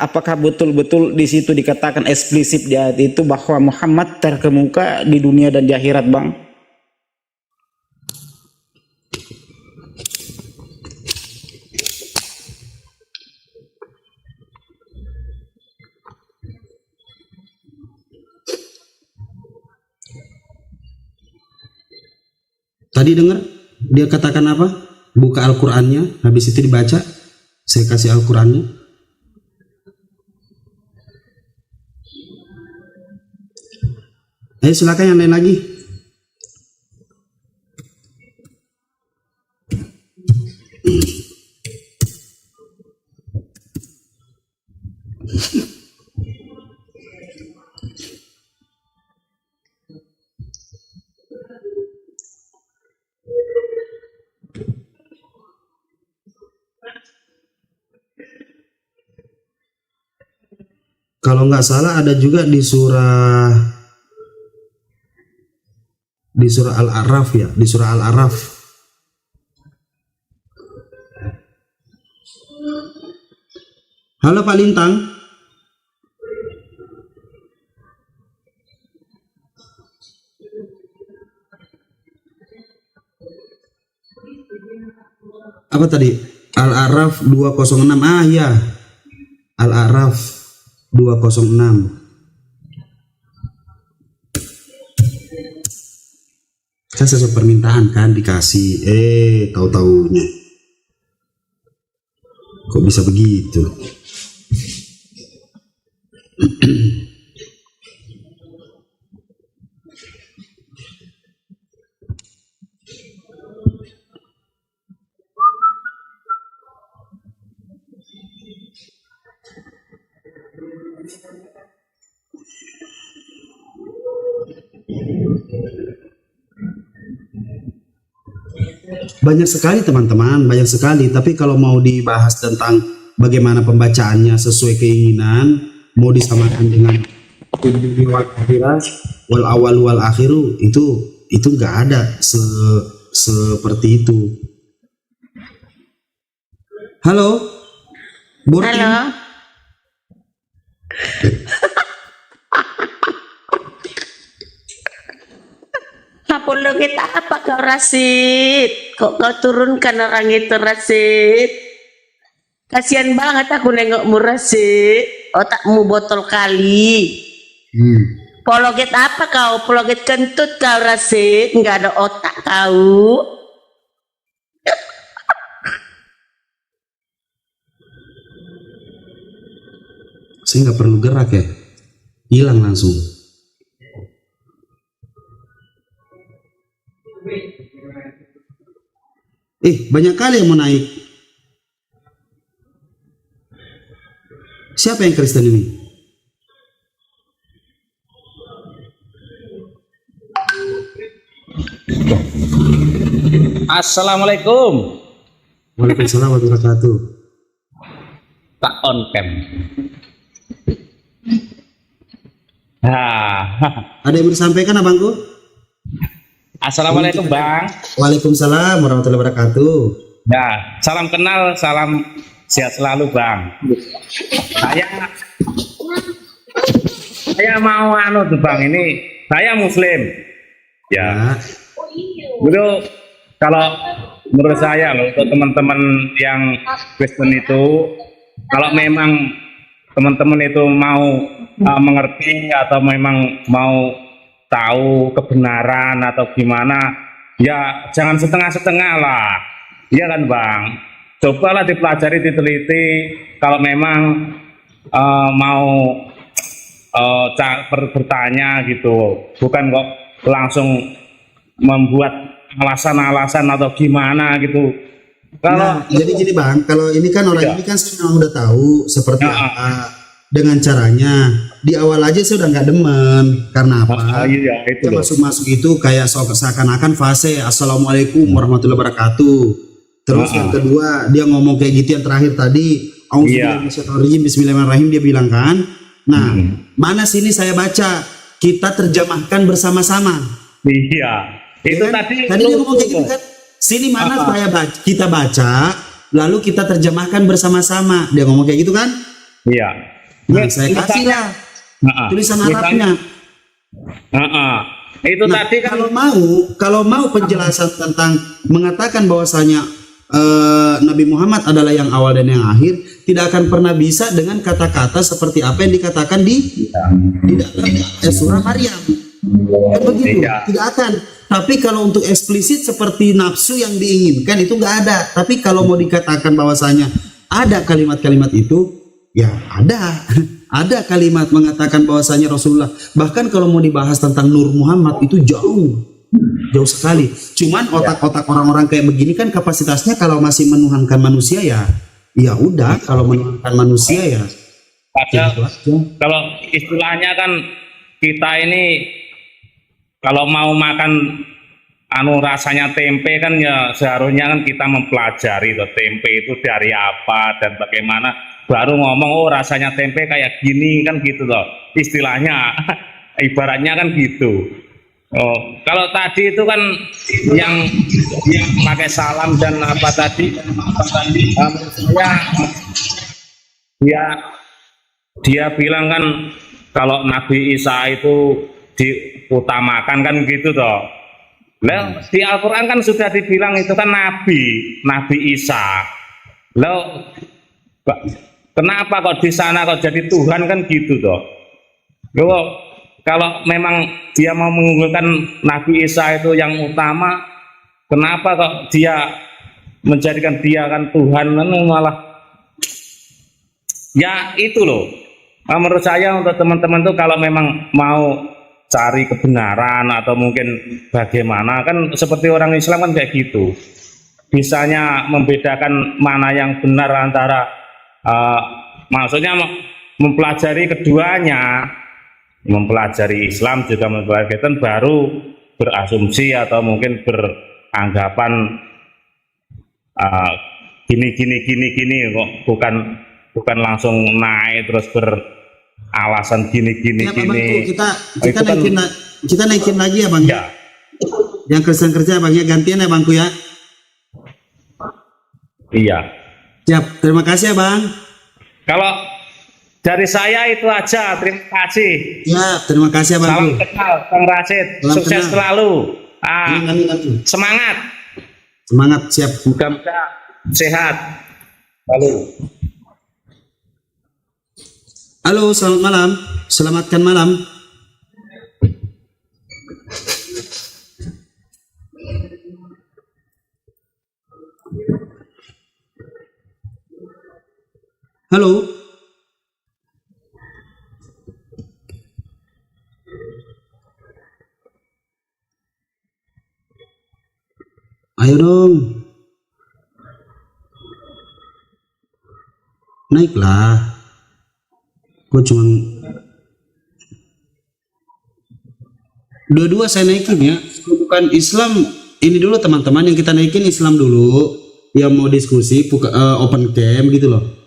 Apakah betul-betul di situ dikatakan eksplisit di ayat itu bahwa Muhammad terkemuka di dunia dan di akhirat bang? Tadi dengar dia katakan apa? Buka Al-Qur'annya, habis itu dibaca. Saya kasih Al-Qur'annya. Ayo silakan yang lain lagi. Kalau nggak salah ada juga di surah Al-A'raf ya, di surah Al-A'raf. Halo Pak Lintang. Apa tadi? Al-A'raf 206. Ah ya. Al-A'raf 206. Saya sesuai permintaan kan dikasih. Tahu-taunya. Kok bisa begitu? Banyak sekali teman-teman, banyak sekali. Tapi kalau mau dibahas tentang bagaimana pembacaannya sesuai keinginan, mau disamakan dengan wal akhirat, wal awal wal akhiru, itu nggak ada seperti itu. Halo, Borkin. Halo. Apolo kita apa kau Rasid? Kok kau turunkan orang itu Rasid? Kasihan banget aku nengokmu Rasid. Otakmu botol kali. Pologet apa kau? Pologet kentut kau Rasid. Nggak ada otak kau. Saya nggak perlu gerak ya, hilang langsung. Banyak kali yang mau naik. Siapa yang Kristen ini? Assalamualaikum. Waalaikumsalam warahmatullahi wabarakatuh. Tak on cam. Ada yang mau disampaikan abangku? Assalamualaikum Bang. Waalaikumsalam warahmatullahi wabarakatuh. Ya, salam kenal, salam sehat selalu Bang. Saya mau tuh Bang, ini saya Muslim. Ya. Itu kalau menurut saya loh, untuk teman-teman yang Kristen itu, kalau memang teman-teman itu mau mengerti atau memang mau tahu kebenaran atau gimana, ya jangan setengah-setengah lah, iya kan Bang? Cobalah dipelajari, diteliti. Kalau memang mau bertanya gitu, bukan kok langsung membuat alasan-alasan atau gimana gitu. Kalau jadi gini Bang, kalau ini kan orang ini kan saya memang udah tahu seperti apa dengan caranya. Di awal aja saya udah nggak demen. Karena apa? Dia masuk-masuk itu kayak seakan-akan fase Assalamualaikum warahmatullahi wabarakatuh. Terus yang kedua dia ngomong kayak gitu yang terakhir tadi, Bismillahirrahmanirrahim, dia bilang kan. Nah, mana sini saya baca, kita terjemahkan bersama-sama. Iya. Itu kan? Tadi dia ngomong kayak gitu kan. Sini mana kita baca, lalu kita terjemahkan bersama-sama. Dia ngomong kayak gitu kan? Iya. Nah, saya kasih lah tulisan Arabnya. Itu tadi kan kalau mau penjelasan tentang mengatakan bahwasanya Nabi Muhammad adalah yang awal dan yang akhir, tidak akan pernah bisa dengan kata-kata seperti apa yang dikatakan di dalam surah Maryam. Kan begitu? Tidak akan. Tapi kalau untuk eksplisit seperti nafsu yang diinginkan itu nggak ada. Tapi kalau mau dikatakan bahwasanya ada kalimat-kalimat itu, ya ada kalimat mengatakan bahwasanya Rasulullah. Bahkan kalau mau dibahas tentang Nur Muhammad itu jauh sekali. Cuman otak-otak orang-orang kayak begini kan kapasitasnya kalau masih menuhankan manusia ya udah. Kalau menuhankan manusia ya. Padahal kalau istilahnya kan kita ini kalau mau makan rasanya tempe kan ya seharusnya kan kita mempelajari tuh tempe itu dari apa dan bagaimana, baru ngomong oh rasanya tempe kayak gini kan gitu loh istilahnya. Ibaratnya kan gitu. Oh, kalau tadi itu kan yang pakai salam dan apa tadi, dia bilang kan kalau Nabi Isa itu diutamakan kan gitu toh. Lah di Al-Qur'an kan sudah dibilang itu kan Nabi Isa. Lah kenapa kok di sana kok jadi Tuhan kan gitu toh. Loh, kalau memang dia mau mengunggulkan Nabi Isa itu yang utama, kenapa kok dia menjadikan dia kan Tuhan, malah ya itu loh. Nah, menurut saya untuk teman-teman tuh kalau memang mau cari kebenaran atau mungkin bagaimana, kan seperti orang Islam kan kayak gitu, bisanya membedakan mana yang benar antara maksudnya mempelajari keduanya, mempelajari Islam juga mempelajari Kristen, baru berasumsi atau mungkin beranggapan gini kok, bukan langsung naik terus beralasan gini. Ya, Pak Bangku, kita kan, naikin lagi ya Bang. Ya. Yang Kristen kerja Bang ya, gantian ya Bangku ya. Iya. Siap, terima kasih ya Bang. Kalau dari saya itu aja, terima kasih. Ya, terima kasih ya Bang. Salam kenal, Bang Rasid. Salam Sukses kenal. selalu. Amin. Semangat. Semangat, siap. Mudah-mudahan sehat. Lalu. Halo, selamat malam. Selamatkan malam. Halo. Ayo dong. Naiklah. Gue cuman dua-dua saya naikin ya. Bukan Islam. Ini dulu teman-teman yang kita naikin Islam dulu. Yang mau diskusi open cam gitu loh.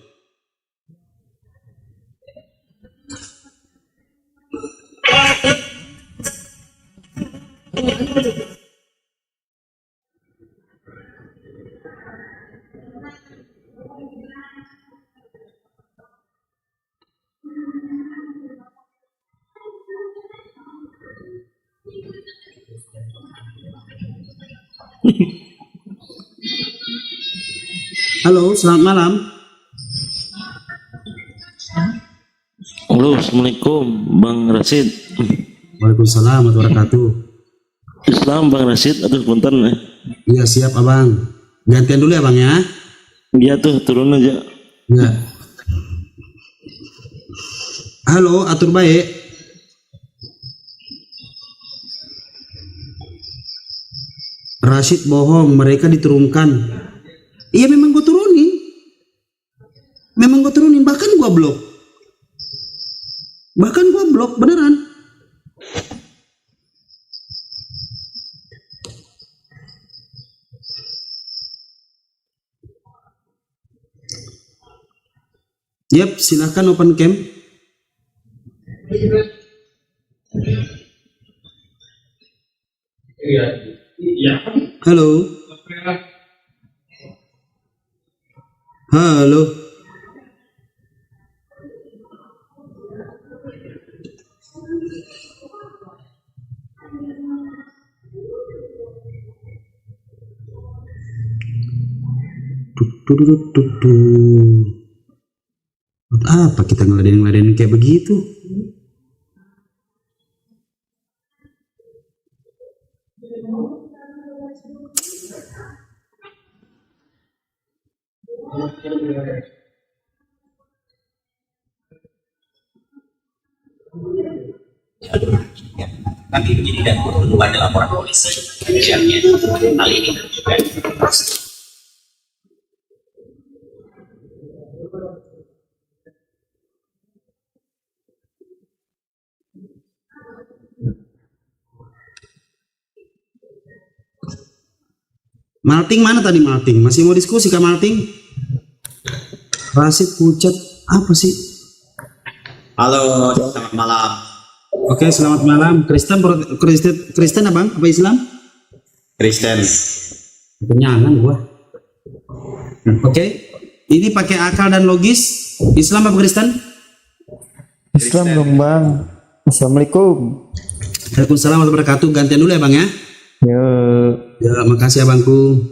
Halo, selamat malam. Halo, assalamualaikum, Bang Rasid. Waalaikumsalam warahmatullahi wabarakatuh. Islam Bang Rasid, aduh punten ya. Iya siap abang. Gantian dulu ya bang ya. Iya tuh turun aja. Ya. Halo, atur baik. Rashid bohong, mereka diturunkan. Iya memang gue turunin. Bahkan gue blok. Beneran. Yap, silahkan open cam. Halo. Halo. Buat apa kita ngeladenin kayak begitu? Kami begini dan tunggu ada laporan polisi. Kemudiannya hal ini juga proses. Malting mana tadi Malting? Masih mau diskusi Kak Malting? Rasid pucat apa sih? Halo, selamat malam. Oke, selamat malam. Kristen abang? Apa Islam? Kristen. Kenyangan gua. Oke, ini pakai akal dan logis. Islam apa Kristen? Islam dong bang. Assalamualaikum. Waalaikumsalam warahmatullahi wabarakatuh. Gantian dulu ya bang ya. Ya, makasih abangku.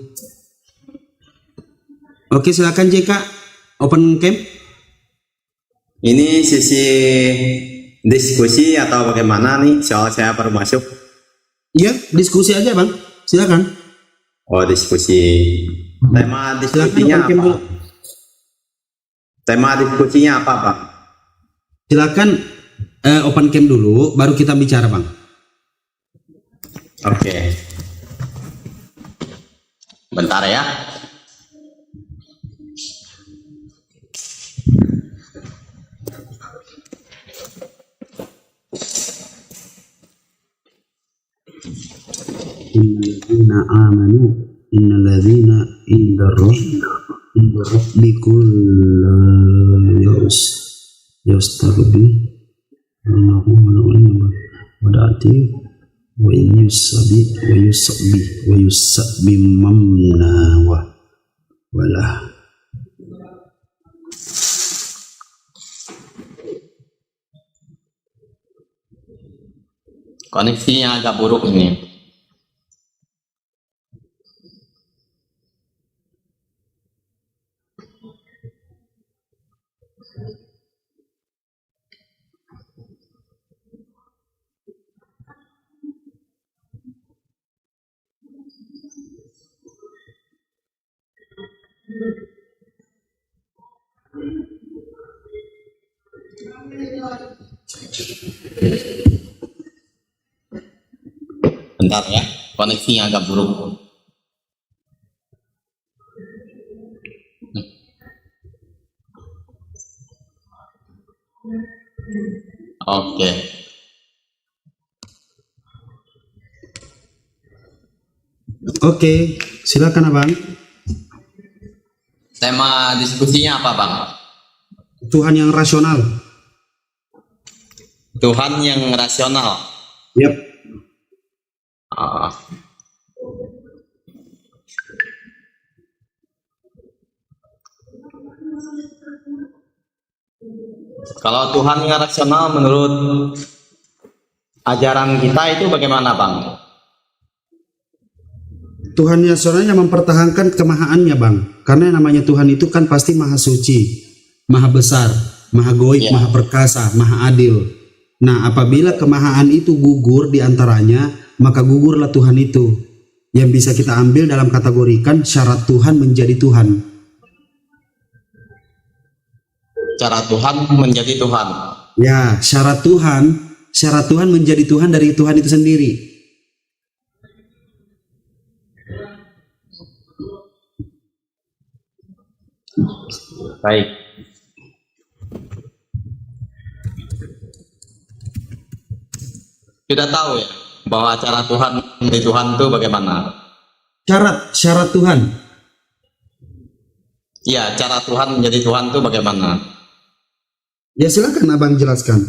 Oke, silakan JK. Open cam. Ini sisi diskusi atau bagaimana nih? Soal saya baru masuk. Iya, diskusi aja bang. Silakan. Oh, diskusi. Tema diskusinya apa? Tema diskusinya apa, Bang? Silakan open cam dulu, baru kita bicara, Bang. Oke. Bentar ya. Innalladzina amanu innalladzina inda rabbikul yastaghfi wadati wa yusabbi mamna wala. Koneksinya agak buruk ini. Bentar ya, koneksinya agak buruk. Oke. Oke, silakan abang. Tema diskusinya apa, Bang? Tuhan yang rasional. Tuhan yang rasional. Yap. Kalau Tuhan yang rasional menurut ajaran kita itu bagaimana, Bang? Tuhan yang rasional yang mempertahankan kemahaannya, Bang. Karena yang namanya Tuhan itu kan pasti maha suci, maha besar, maha goib, maha perkasa, maha adil. Nah, apabila kemahaan itu gugur di antaranya, maka gugurlah Tuhan itu. Yang bisa kita ambil dalam kategorikan syarat Tuhan menjadi Tuhan. Cara Tuhan menjadi Tuhan. Ya, syarat Tuhan menjadi Tuhan dari Tuhan itu sendiri. Baik. Sudah tahu ya bahwa cara Tuhan menjadi Tuhan itu bagaimana? Syarat Tuhan. Iya, cara Tuhan menjadi Tuhan itu bagaimana? Ya silakan abang jelaskan.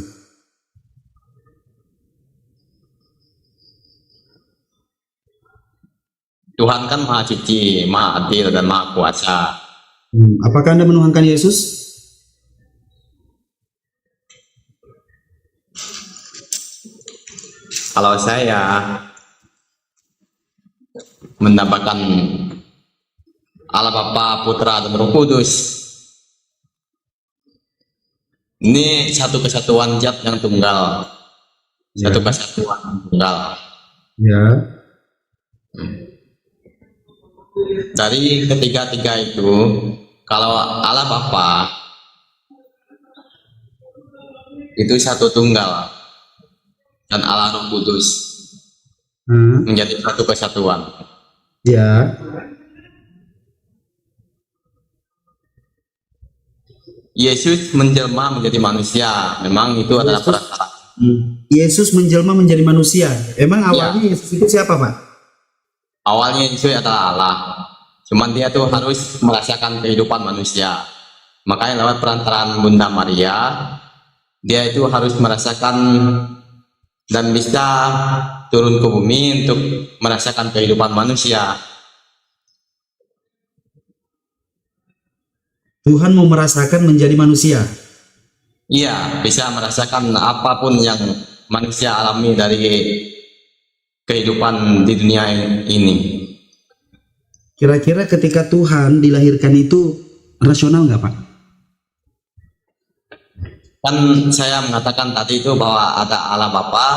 Tuhan kan maha suci, maha adil dan maha kuasa. Apakah Anda menuhankan Yesus? Kalau saya mendapatkan Allah Bapa, Putra dan Roh Kudus, ini satu kesatuan zat yang tunggal, satu kesatuan yang tunggal. Ya. Dari ketiga-tiga itu, kalau Allah Bapa itu satu tunggal dan Allah Roh Kudus menjadi satu kesatuan. Ya. Yesus menjelma menjadi manusia, memang itu adalah perasaan. Yesus menjelma menjadi manusia. Emang awalnya Yesus itu siapa, Pak? awalnya Yesus adalah Allah. Cuman dia tuh harus merasakan kehidupan manusia. Makanya lewat perantaraan Bunda Maria, dia itu harus merasakan dan bisa turun ke bumi untuk merasakan kehidupan manusia. Tuhan mau merasakan menjadi manusia. Iya, bisa merasakan apapun yang manusia alami dari kehidupan di dunia ini. Kira-kira ketika Tuhan dilahirkan itu rasional nggak Pak? Kan saya mengatakan tadi itu bahwa ada Allah Bapa,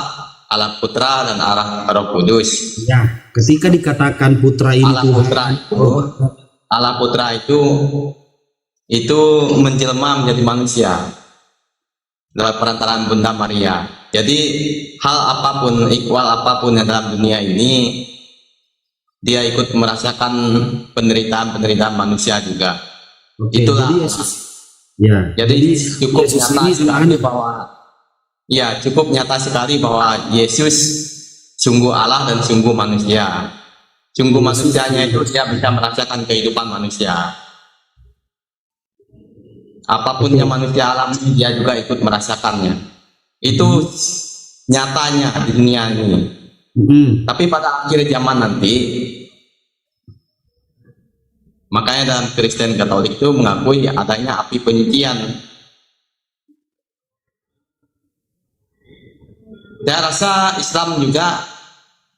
Allah Putra, dan Allah Roh Kudus. Ya, ketika dikatakan Putra ini Allah Tuhan, Putra itu menjelma menjadi manusia lewat perantaraan Bunda Maria. Jadi hal apapun, ikhwal apapun yang dalam dunia ini, dia ikut merasakan penderitaan manusia juga. Oke, Itulah. jadi Yesus, ya, Jadi cukup Yesus nyata ini sekali bahwa cukup nyata sekali bahwa Yesus sungguh Allah dan sungguh manusia. Sungguh manusianya itu dia bisa merasakan kehidupan manusia. Apapun yang manusia alami dia juga ikut merasakannya. Itu nyatanya di dunia ini. Tapi pada akhir zaman nanti, makanya dalam Kristen Katolik itu mengakui adanya api penyucian. Saya rasa Islam juga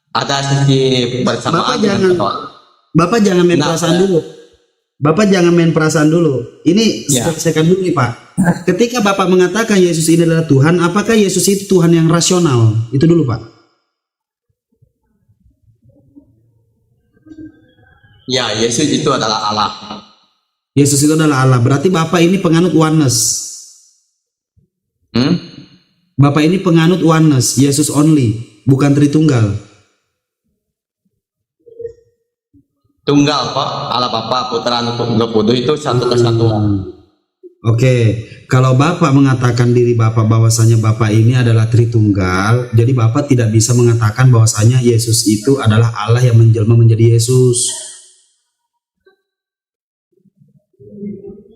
ada sisi bersamaan. Bapak jangan main perasaan dulu. Bapak jangan main perasaan dulu. Ini selesaikan dulu nih Pak. Ketika Bapak mengatakan Yesus ini adalah Tuhan, apakah Yesus itu Tuhan yang rasional? Itu dulu Pak. Ya, Yesus itu adalah Allah. Yesus itu adalah Allah. Berarti Bapak ini penganut oneness. Bapak ini penganut oneness, Yesus only, bukan Tritunggal. Tunggal Pak, Allah Bapa, Putra, Roh Kudus itu satu kesatuan. Oke, kalau Bapak mengatakan diri Bapak bahwasanya Bapak ini adalah Tritunggal, jadi Bapak tidak bisa mengatakan bahwasanya Yesus itu adalah Allah yang menjelma menjadi Yesus.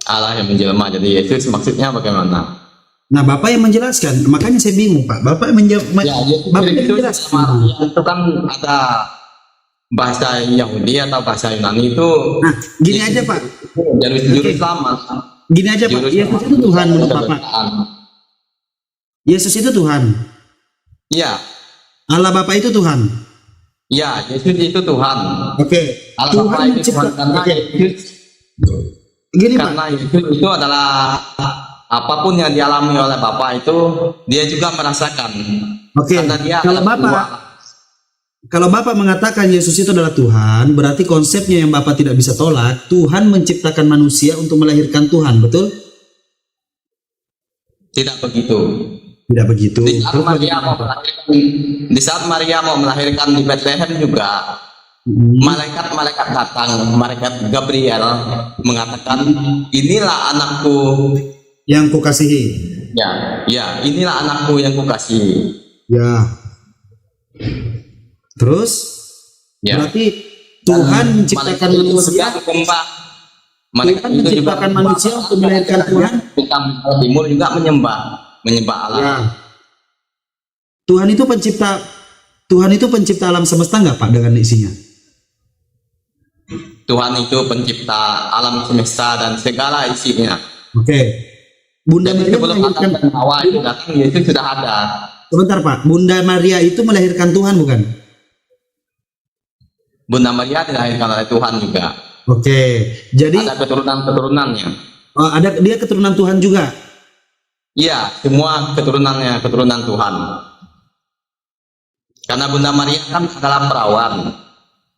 Allah yang menjelma jadi Yesus maksudnya bagaimana? Nah, Bapak yang menjelaskan, makanya saya bingung Pak. Bapak yang menjelaskan. Itu kan ada bahasa Yahudi atau bahasa Yunani itu. Nah, gini aja Pak. Jurus lama. Gini aja Pak. Yesus itu Tuhan menurut Bapak. Yesus itu Tuhan. Iya. Allah Bapa itu Tuhan. Iya, Yesus itu Tuhan. Oke. Allah Tuhan Bapa itu Tuhan karena Gini karena Pak. Yesus itu adalah apapun yang dialami oleh Bapa itu dia juga merasakan. Oke. Karena dia Kalau adalah Bapak dua. Kalau Bapak mengatakan Yesus itu adalah Tuhan, berarti konsepnya yang Bapak tidak bisa tolak, Tuhan menciptakan manusia untuk melahirkan Tuhan, betul? Tidak begitu. Tidak begitu. Di saat Maria mau melahirkan di Bethlehem juga, malaikat-malaikat datang, malaikat Gabriel mengatakan, inilah anakku yang kukasihi. Ya, inilah anakku yang kukasihi. Ya. Terus, berarti Tuhan menciptakan manusia. Tuhan menciptakan manusia untuk melahirkan Tuhan. Timur juga menyembah Allah. Ya. Tuhan itu pencipta alam semesta nggak Pak dengan isinya? Tuhan itu pencipta alam semesta dan segala isinya. Oke. Bunda Maria melahirkan Hawa itu datang, Yesus sudah ada. Sebentar Pak, Bunda Maria itu melahirkan Tuhan bukan? Bunda Maria dilahirkan oleh Tuhan juga. Oke, jadi ada keturunan-keturunannya. Oh, ada dia keturunan Tuhan juga. Iya, semua keturunannya keturunan Tuhan. Karena Bunda Maria kan adalah perawan.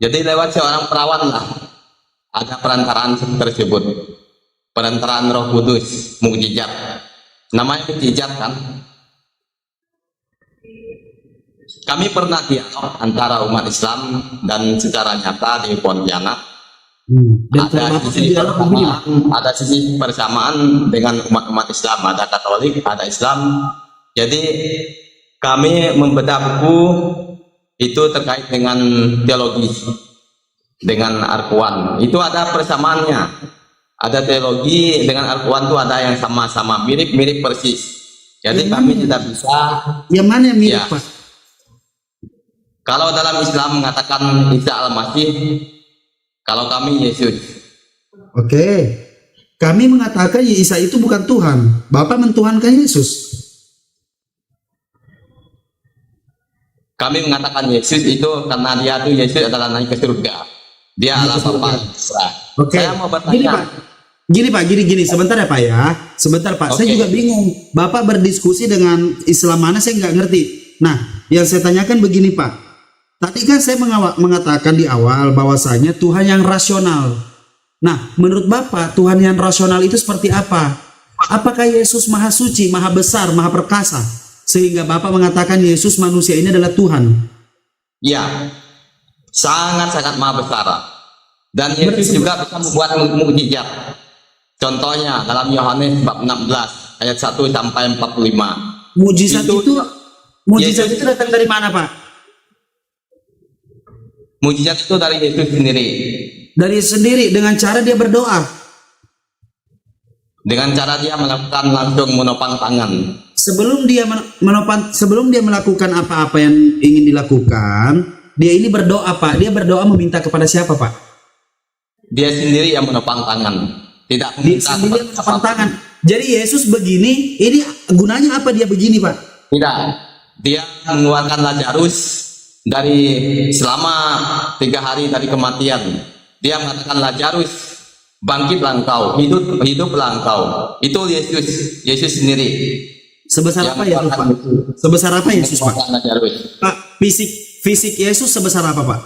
Jadi lewat seorang perawan lah ada perantaraan tersebut. Perantaraan Roh Kudus, mukjizat. Namanya mukjizat kan? Kami pernah dialog antara umat Islam dan secara nyata di Pontianak. Ada sisi persamaan dengan umat-umat Islam, ada Katolik, ada Islam. Jadi kami membedah buku itu terkait dengan teologi dengan Al-Quran. Itu ada persamaannya. Ada teologi dengan Al-Quran itu ada yang sama-sama mirip-mirip persis. Jadi kami tidak bisa. Yang mana yang mirip, Ya. Pak? Kalau dalam Islam mengatakan Isa Al-Masih, kalau kami Yesus. Oke. Kami mengatakan Isa itu bukan Tuhan. Bapak mentuhankan Yesus. Kami mengatakan Yesus itu karena dia itu Yesus adalah naik ke surga. Dia adalah Bapa. Oke. Saya mau Gini bertanya. Pak, gini sebentar ya Pak ya, sebentar Pak. Saya Oke. juga bingung. Bapak berdiskusi dengan Islam mana saya nggak ngerti. Nah, yang saya tanyakan begini Pak. Tadi kan saya mengatakan di awal bahwasanya Tuhan yang rasional. Nah, menurut Bapak Tuhan yang rasional itu seperti apa? Apakah Yesus maha suci, maha besar, maha perkasa, sehingga Bapak mengatakan Yesus manusia ini adalah Tuhan? Ya, sangat-sangat maha besar. Dan Yesus juga bisa membuat mukjizat. Contohnya dalam Yohanes bab 16 ayat 1 sampai 45. Mujizat itu Yesus- datang dari mana Pak? Mukjizat itu dari Yesus sendiri. Dari sendiri dengan cara dia berdoa. Dengan cara dia melakukan langsung menopang tangan. Sebelum dia sebelum dia melakukan apa-apa yang ingin dilakukan, dia ini berdoa Pak. Dia berdoa meminta kepada siapa Pak? Dia sendiri yang menopang tangan. Tidak Dia meminta sendiri kepada menopang siapapun. tangan. Jadi Yesus begini, ini gunanya apa dia begini Pak? Tidak. Dia mengeluarkan Lazarus dari selama 3 hari dari kematian. Dia mengatakan Lazarus, bangkitlah engkau, hiduplah engkau. Itu Yesus sendiri. Sebesar Yang apa Yesus Pak? Sebesar apa Yesus Pak? mengeluarkan Lazarus. Pak, fisik Yesus sebesar apa Pak?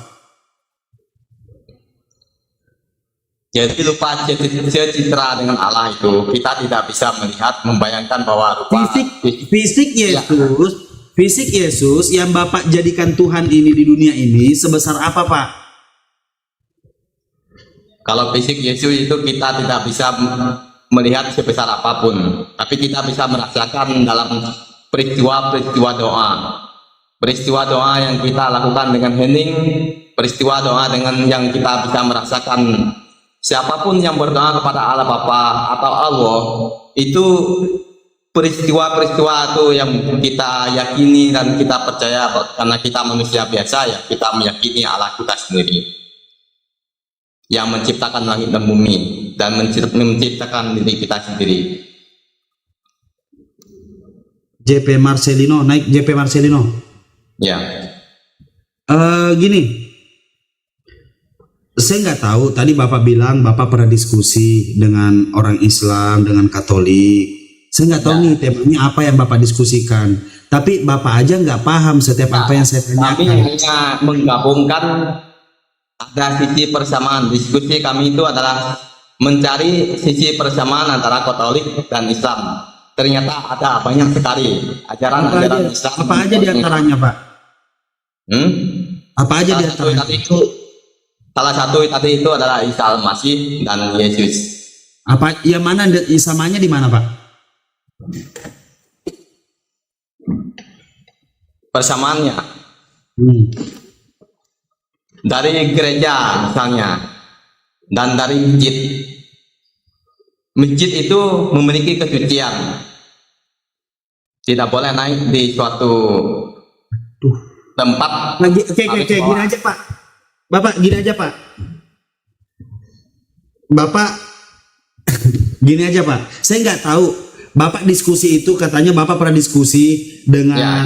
Jadi lupa citra dengan Allah itu kita tidak bisa melihat membayangkan bahwa rupa Fisik Yesus yang Bapak jadikan Tuhan ini di dunia ini sebesar apa Pak? kalau fisik Yesus itu kita tidak bisa melihat sebesar apapun, tapi kita bisa merasakan dalam peristiwa doa yang kita lakukan dengan hening, peristiwa doa dengan yang kita bisa merasakan. Siapapun yang berdoa kepada Allah Bapa atau Allah, itu peristiwa-peristiwa itu yang kita yakini dan kita percaya, karena kita manusia biasa ya, kita meyakini Allah kita sendiri yang menciptakan langit dan bumi dan menciptakan diri kita sendiri. JP Marcelino, naik JP Marcelino. Ya. Gini, saya nggak tahu. Tadi Bapak bilang Bapak pernah diskusi dengan orang Islam, dengan Katolik. Saya nggak tahu nih temanya apa yang Bapak diskusikan. Tapi Bapak aja nggak paham setiap apa yang saya Kami tanyakan. hanya menggabungkan ada sisi persamaan. Diskusi kami itu adalah mencari sisi persamaan antara Katolik dan Islam. Ternyata ada banyak sekali ajaran-ajaran Islam. Apa aja diantaranya Pak? Apa aja diantaranya? Salah satu tadi itu adalah Isa Al-Masih dan Yesus. Apa yang mana samanya di mana Pak? Persamaannya dari gereja misalnya dan dari masjid. Masjid itu memiliki kesucian. Tidak boleh naik di suatu tempat. Oke, gini aja Pak. Bapak gini aja Pak. Bapak gini aja Pak. Saya nggak tahu. Bapak diskusi itu katanya Bapak pernah diskusi dengan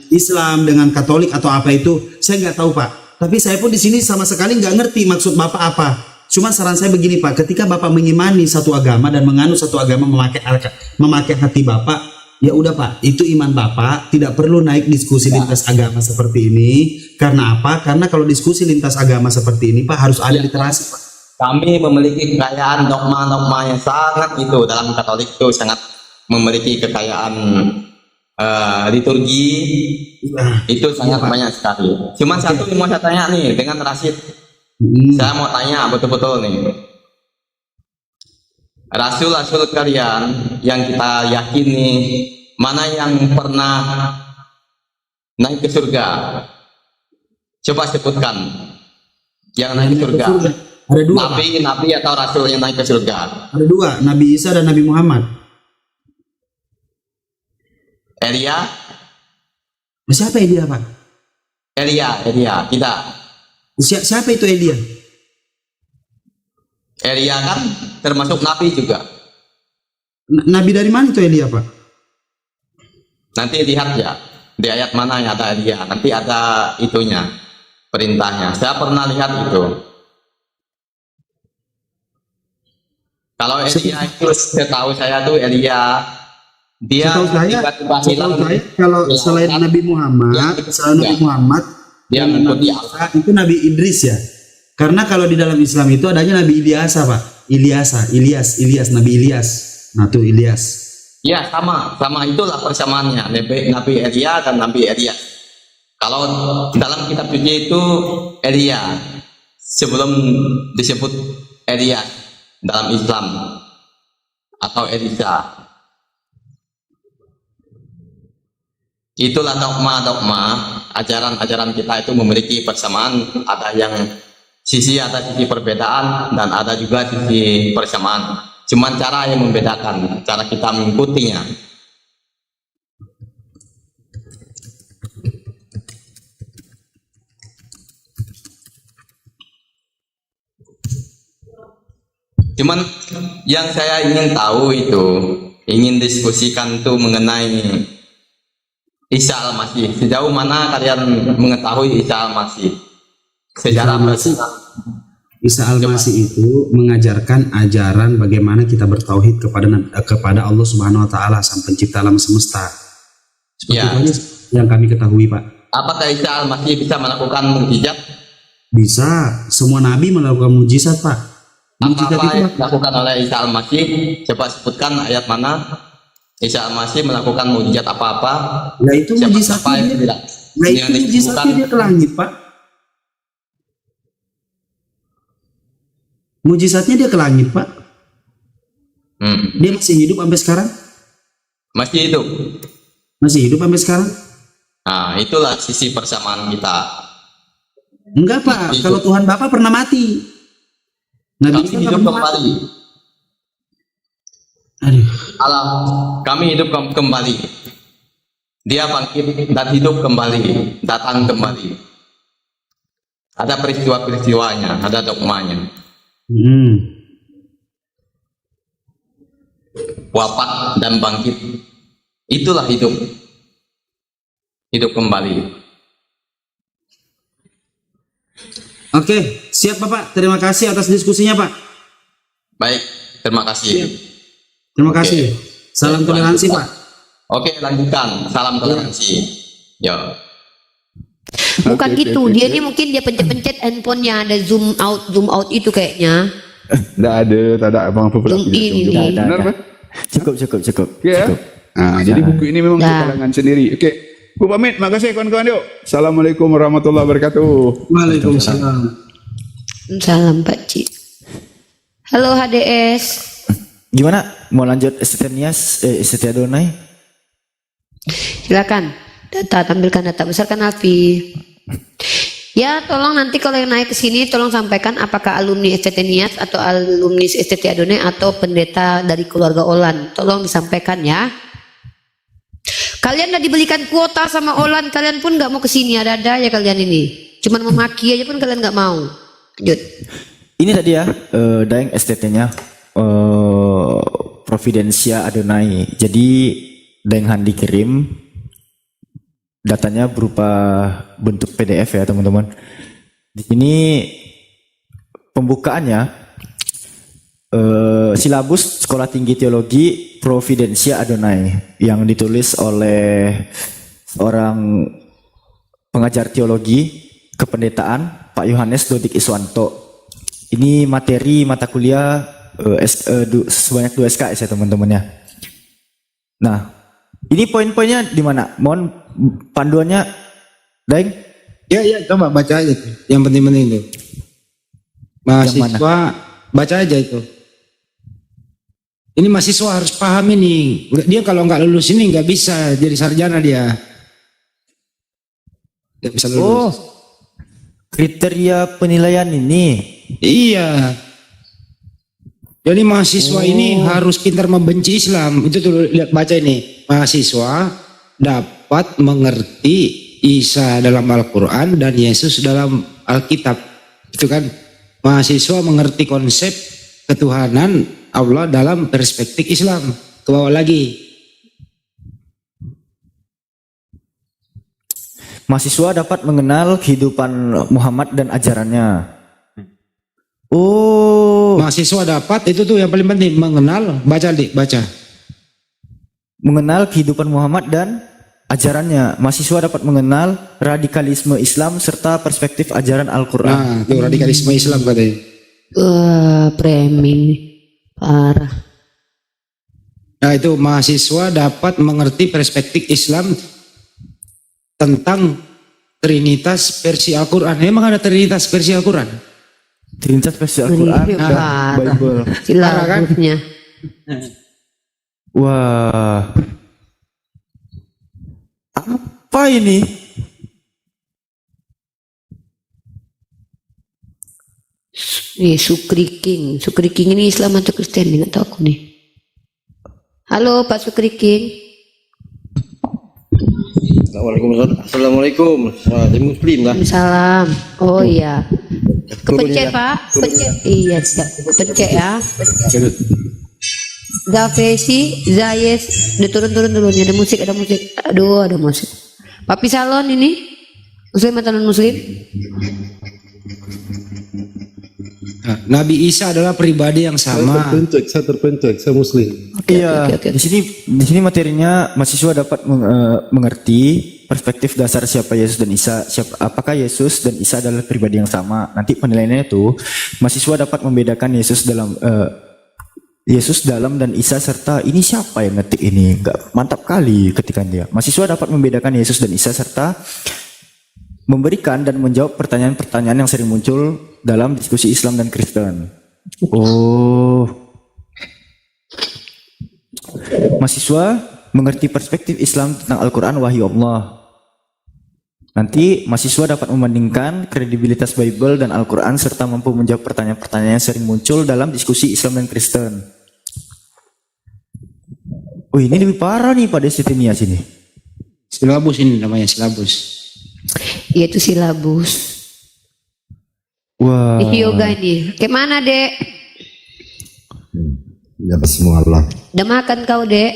Islam, dengan Katolik atau apa itu. Saya nggak tahu Pak. Tapi saya pun di sini sama sekali nggak ngerti maksud Bapak apa. Cuma saran saya begini Pak. Ketika Bapak mengimani satu agama dan menganut satu agama memakai hati Bapak, ya udah Pak, itu iman Bapak, tidak perlu naik diskusi lintas agama seperti ini. Karena apa? Karena kalau diskusi lintas agama seperti ini Pak harus ada literasi Pak. Kami memiliki kekayaan dogma-dogma yang sangat itu dalam Katolik itu sangat memiliki kekayaan liturgi itu sangat banyak sekali. Cuma satu yang mau saya tanya nih dengan Rashid. Saya mau tanya betul-betul nih. Rasul-rasul kalian yang kita yakini mana yang pernah naik ke surga? Coba sebutkan. yang naik ke surga. Ada dua, Pak. Nabi atau rasul yang naik ke surga. Ada dua, Nabi Isa dan Nabi Muhammad. Elia, Siapa Elia, Pak? Elia, tidak. Siapa itu Elia? Elia kan termasuk nabi juga. Nabi dari mana itu Elia, Pak? Nanti lihat ya di ayat mana yang ada Elia. Nanti ada itunya, perintahnya. Saya pernah lihat itu. Kalau Elia itu setahu saya tuh Elia dia tiba-tiba hilang. Kalau selain Nabi Muhammad, dia mengikuti Allah. itu Nabi Idris ya. Karena kalau di dalam Islam itu adanya Nabi Ilyasa, Pak. Ilyas, Nabi Ilyas. Nah, tuh Ilyas. Ya, sama itulah persamaannya Nabi Elia dan Nabi Elia. Kalau dalam kitab suci itu Elia sebelum disebut Elia dalam Islam atau Elisa. Itulah dogma ajaran kita itu memiliki persamaan, ada sisi perbedaan dan ada juga sisi persamaan. Cuman cara yang membedakan, cara kita mengikutinya. Cuman yang saya ingin tahu itu, ingin diskusikan itu mengenai Isa Al-Masih. Sejauh mana kalian mengetahui Isa Al-Masih? Sejarah Isa Al-Masih itu mengajarkan ajaran bagaimana kita bertauhid kepada Allah Subhanahu wa taala, sang pencipta alam semesta. Seperti itu aja yang kami ketahui, Pak. Apakah Isa Al-Masih bisa melakukan mukjizat? Bisa, semua nabi melakukan mukjizat, Pak. Apa yang dilakukan oleh Isa Al-Masih? Coba sebutkan ayat mana Isa Al-Masih melakukan mukjizat apa-apa? Nah, itu mukjizatnya dia ke langit, Pak. Mujizatnya dia ke langit, Pak. Dia masih hidup sampai sekarang? Masih hidup. Masih hidup sampai sekarang? Nah, itulah sisi persamaan kita. Enggak, Pak. Kalau Tuhan Bapa pernah mati. Nabi kami hidup kembali. Kami hidup kembali. Dia bangkit dan hidup kembali, datang kembali. Ada peristiwa-peristiwanya, ada dogmanya. Wafat dan bangkit, itulah hidup kembali. Oke, siap Bapak. Terima kasih atas diskusinya, Pak. Baik, terima kasih. Terima kasih. Salam toleransi, Pak. Oke, lanjutkan. Salam toleransi. Yo. Bukan gitu, dia ini mungkin dia pencet-pencet handphonenya, ada zoom out itu kayaknya. Tidak ada abang Zoom in ini. Benar, Pak? Cukup. Ya. Nah, jadi buku ini memang kalangan sendiri. Oke, Bu pamit. Makasih kawan-kawan yuk. Assalamualaikum warahmatullahi wabarakatuh. Waalaikumsalam. Salam Pak Ci. Halo HDS. Gimana? Mau lanjut STT Nias, STT Adonai? Silakan. Data, tampilkan data, besarkan Alfi. Ya, tolong nanti kalau yang naik ke sini tolong sampaikan apakah alumni STT Nias atau alumni STT Adonai atau pendeta dari keluarga Olan. Tolong disampaikan ya. Kalian udah dibelikan kuota sama Olan, kalian pun nggak mau ke sini, ada ya kalian ini. Cuman memaki aja pun kalian nggak mau. Lanjut. Ini tadi ya, Daeng STT-nya Providencia Adonai. Jadi Daeng Han dikirim datanya berupa bentuk PDF ya teman-teman. Di sini pembukaannya silabus Sekolah Tinggi Teologi Providencia Adonai yang ditulis oleh seorang pengajar teologi kependetaan Pak Yohanes Dodik Iswanto. Ini materi mata kuliah sebanyak 2 SKS ya teman-temannya. Nah, ini poin-poinnya di mana? Mohon panduannya, Daeng? Ya, coba baca aja tuh. Yang penting-penting itu. Mahasiswa baca aja itu. Ini mahasiswa harus paham ini. Dia kalau nggak lulus ini nggak bisa jadi sarjana dia. Nggak bisa lulus. kriteria penilaian ini. Iya. Jadi mahasiswa ini harus pintar membenci Islam. Itu tuh lihat baca ini. Mahasiswa dapat mengerti Isa dalam Al-Quran dan Yesus dalam Alkitab. Itu kan mahasiswa mengerti konsep ketuhanan Allah dalam perspektif Islam. Ke bawah lagi. Mahasiswa dapat mengenal kehidupan Muhammad dan ajarannya. Oh, mahasiswa dapat itu tuh yang paling penting mengenal, baca Dik, baca. Mengenal kehidupan Muhammad dan ajarannya. Mahasiswa dapat mengenal radikalisme Islam serta perspektif ajaran Al-Quran. Nah, itu radikalisme Islam katanya. Framing parah. Nah, itu mahasiswa dapat mengerti perspektif Islam tentang Trinitas versi Al-Quran. Memang ada Trinitas versi Al-Quran? Trinitas versi Al-Quran dan Bible. Silabusnya. Wah. Apa ini? Nih, Sukri King. Sukri King ini Islam atau Kristen? Nggak tahu aku nih. Halo Pak Sukri King. Assalamualaikum. Muslim lah. Salam. Oh iya. Kepencet Pak. Pencet. Iya siap. Pencet ya. Gavesi, Zayes. Udah turun dulu. Ini ada musik. Aduh ada musik. Papi Salon ini. Muslim atau non Muslim? Nah, Nabi Isa adalah pribadi yang sama. Saya terpencet, saya Muslim. Iya. Di sini materinya mahasiswa dapat mengerti perspektif dasar siapa Yesus dan Isa. Apakah Yesus dan Isa adalah pribadi yang sama? Nanti penilaiannya itu mahasiswa dapat membedakan Yesus dalam dan Isa serta ini siapa yang ngetik ini? Enggak mantap kali ketikan dia. Mahasiswa dapat membedakan Yesus dan Isa serta memberikan dan menjawab pertanyaan-pertanyaan yang sering muncul dalam diskusi Islam dan Kristen. Oh. Mahasiswa mengerti perspektif Islam tentang Al-Quran wahyu Allah. Nanti mahasiswa dapat membandingkan kredibilitas Bible dan Al-Quran serta mampu menjawab pertanyaan-pertanyaan yang sering muncul dalam diskusi Islam dan Kristen. Oh, ini lebih parah nih pada Setimias ini. Silabus ini namanya silabus. Yaitu silabus. Wah. Di yoga ini. Kemana Dek? Ya semua Allah. Udah makan kau Dek?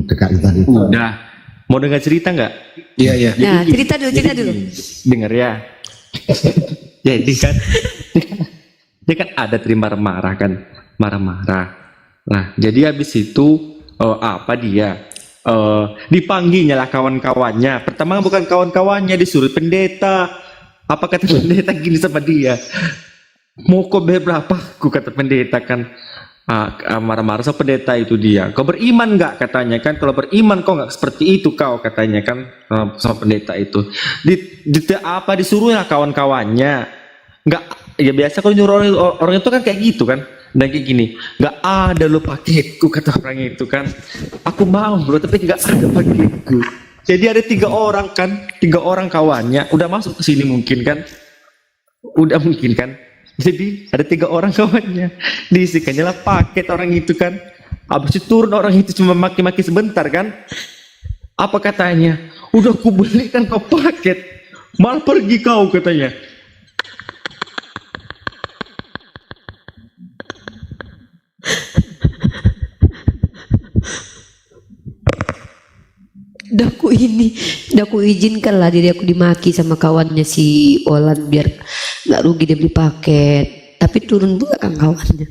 Dekat tadi. Udah. Mau dengar cerita nggak? Iya iya. Nah, cerita dulu. Dengar ya. Jadi kan, dia kan ada terima marah kan, marah-marah. Nah, jadi habis itu apa dia? Dipanggilnya lah kawan-kawannya. Pertama bukan kawan-kawannya, disuruh pendeta. Apa kata pendeta gini sama dia? Mau kau bayar berapa? Ku kata pendeta kan. Marah-marah sama pendeta itu dia. Kau beriman nggak katanya kan? Kalau beriman kau nggak seperti itu kau katanya kan sama pendeta itu. Apa disuruh lah kawan-kawannya? Nggak. Ya biasa kalau nyuruh orang itu kan kayak gitu kan. Dan kayak gini, nggak ada lo paketku kata orang itu kan. Aku mau bro, tapi nggak ada paketku. Jadi ada 3 orang kan, 3 orang kawannya udah masuk ke sini mungkin kan, udah mungkin kan. Jadi ada 3 orang kawannya, diisikannya lah paket orang itu kan. Habis itu turun orang itu cuma maki-maki sebentar kan. Apa katanya? Udah aku belikan kau paket, malah pergi kau katanya. Aku izinkan lah diri aku dimaki sama kawannya si Olan biar nggak rugi dia beli paket, tapi turun pula kan kawannya.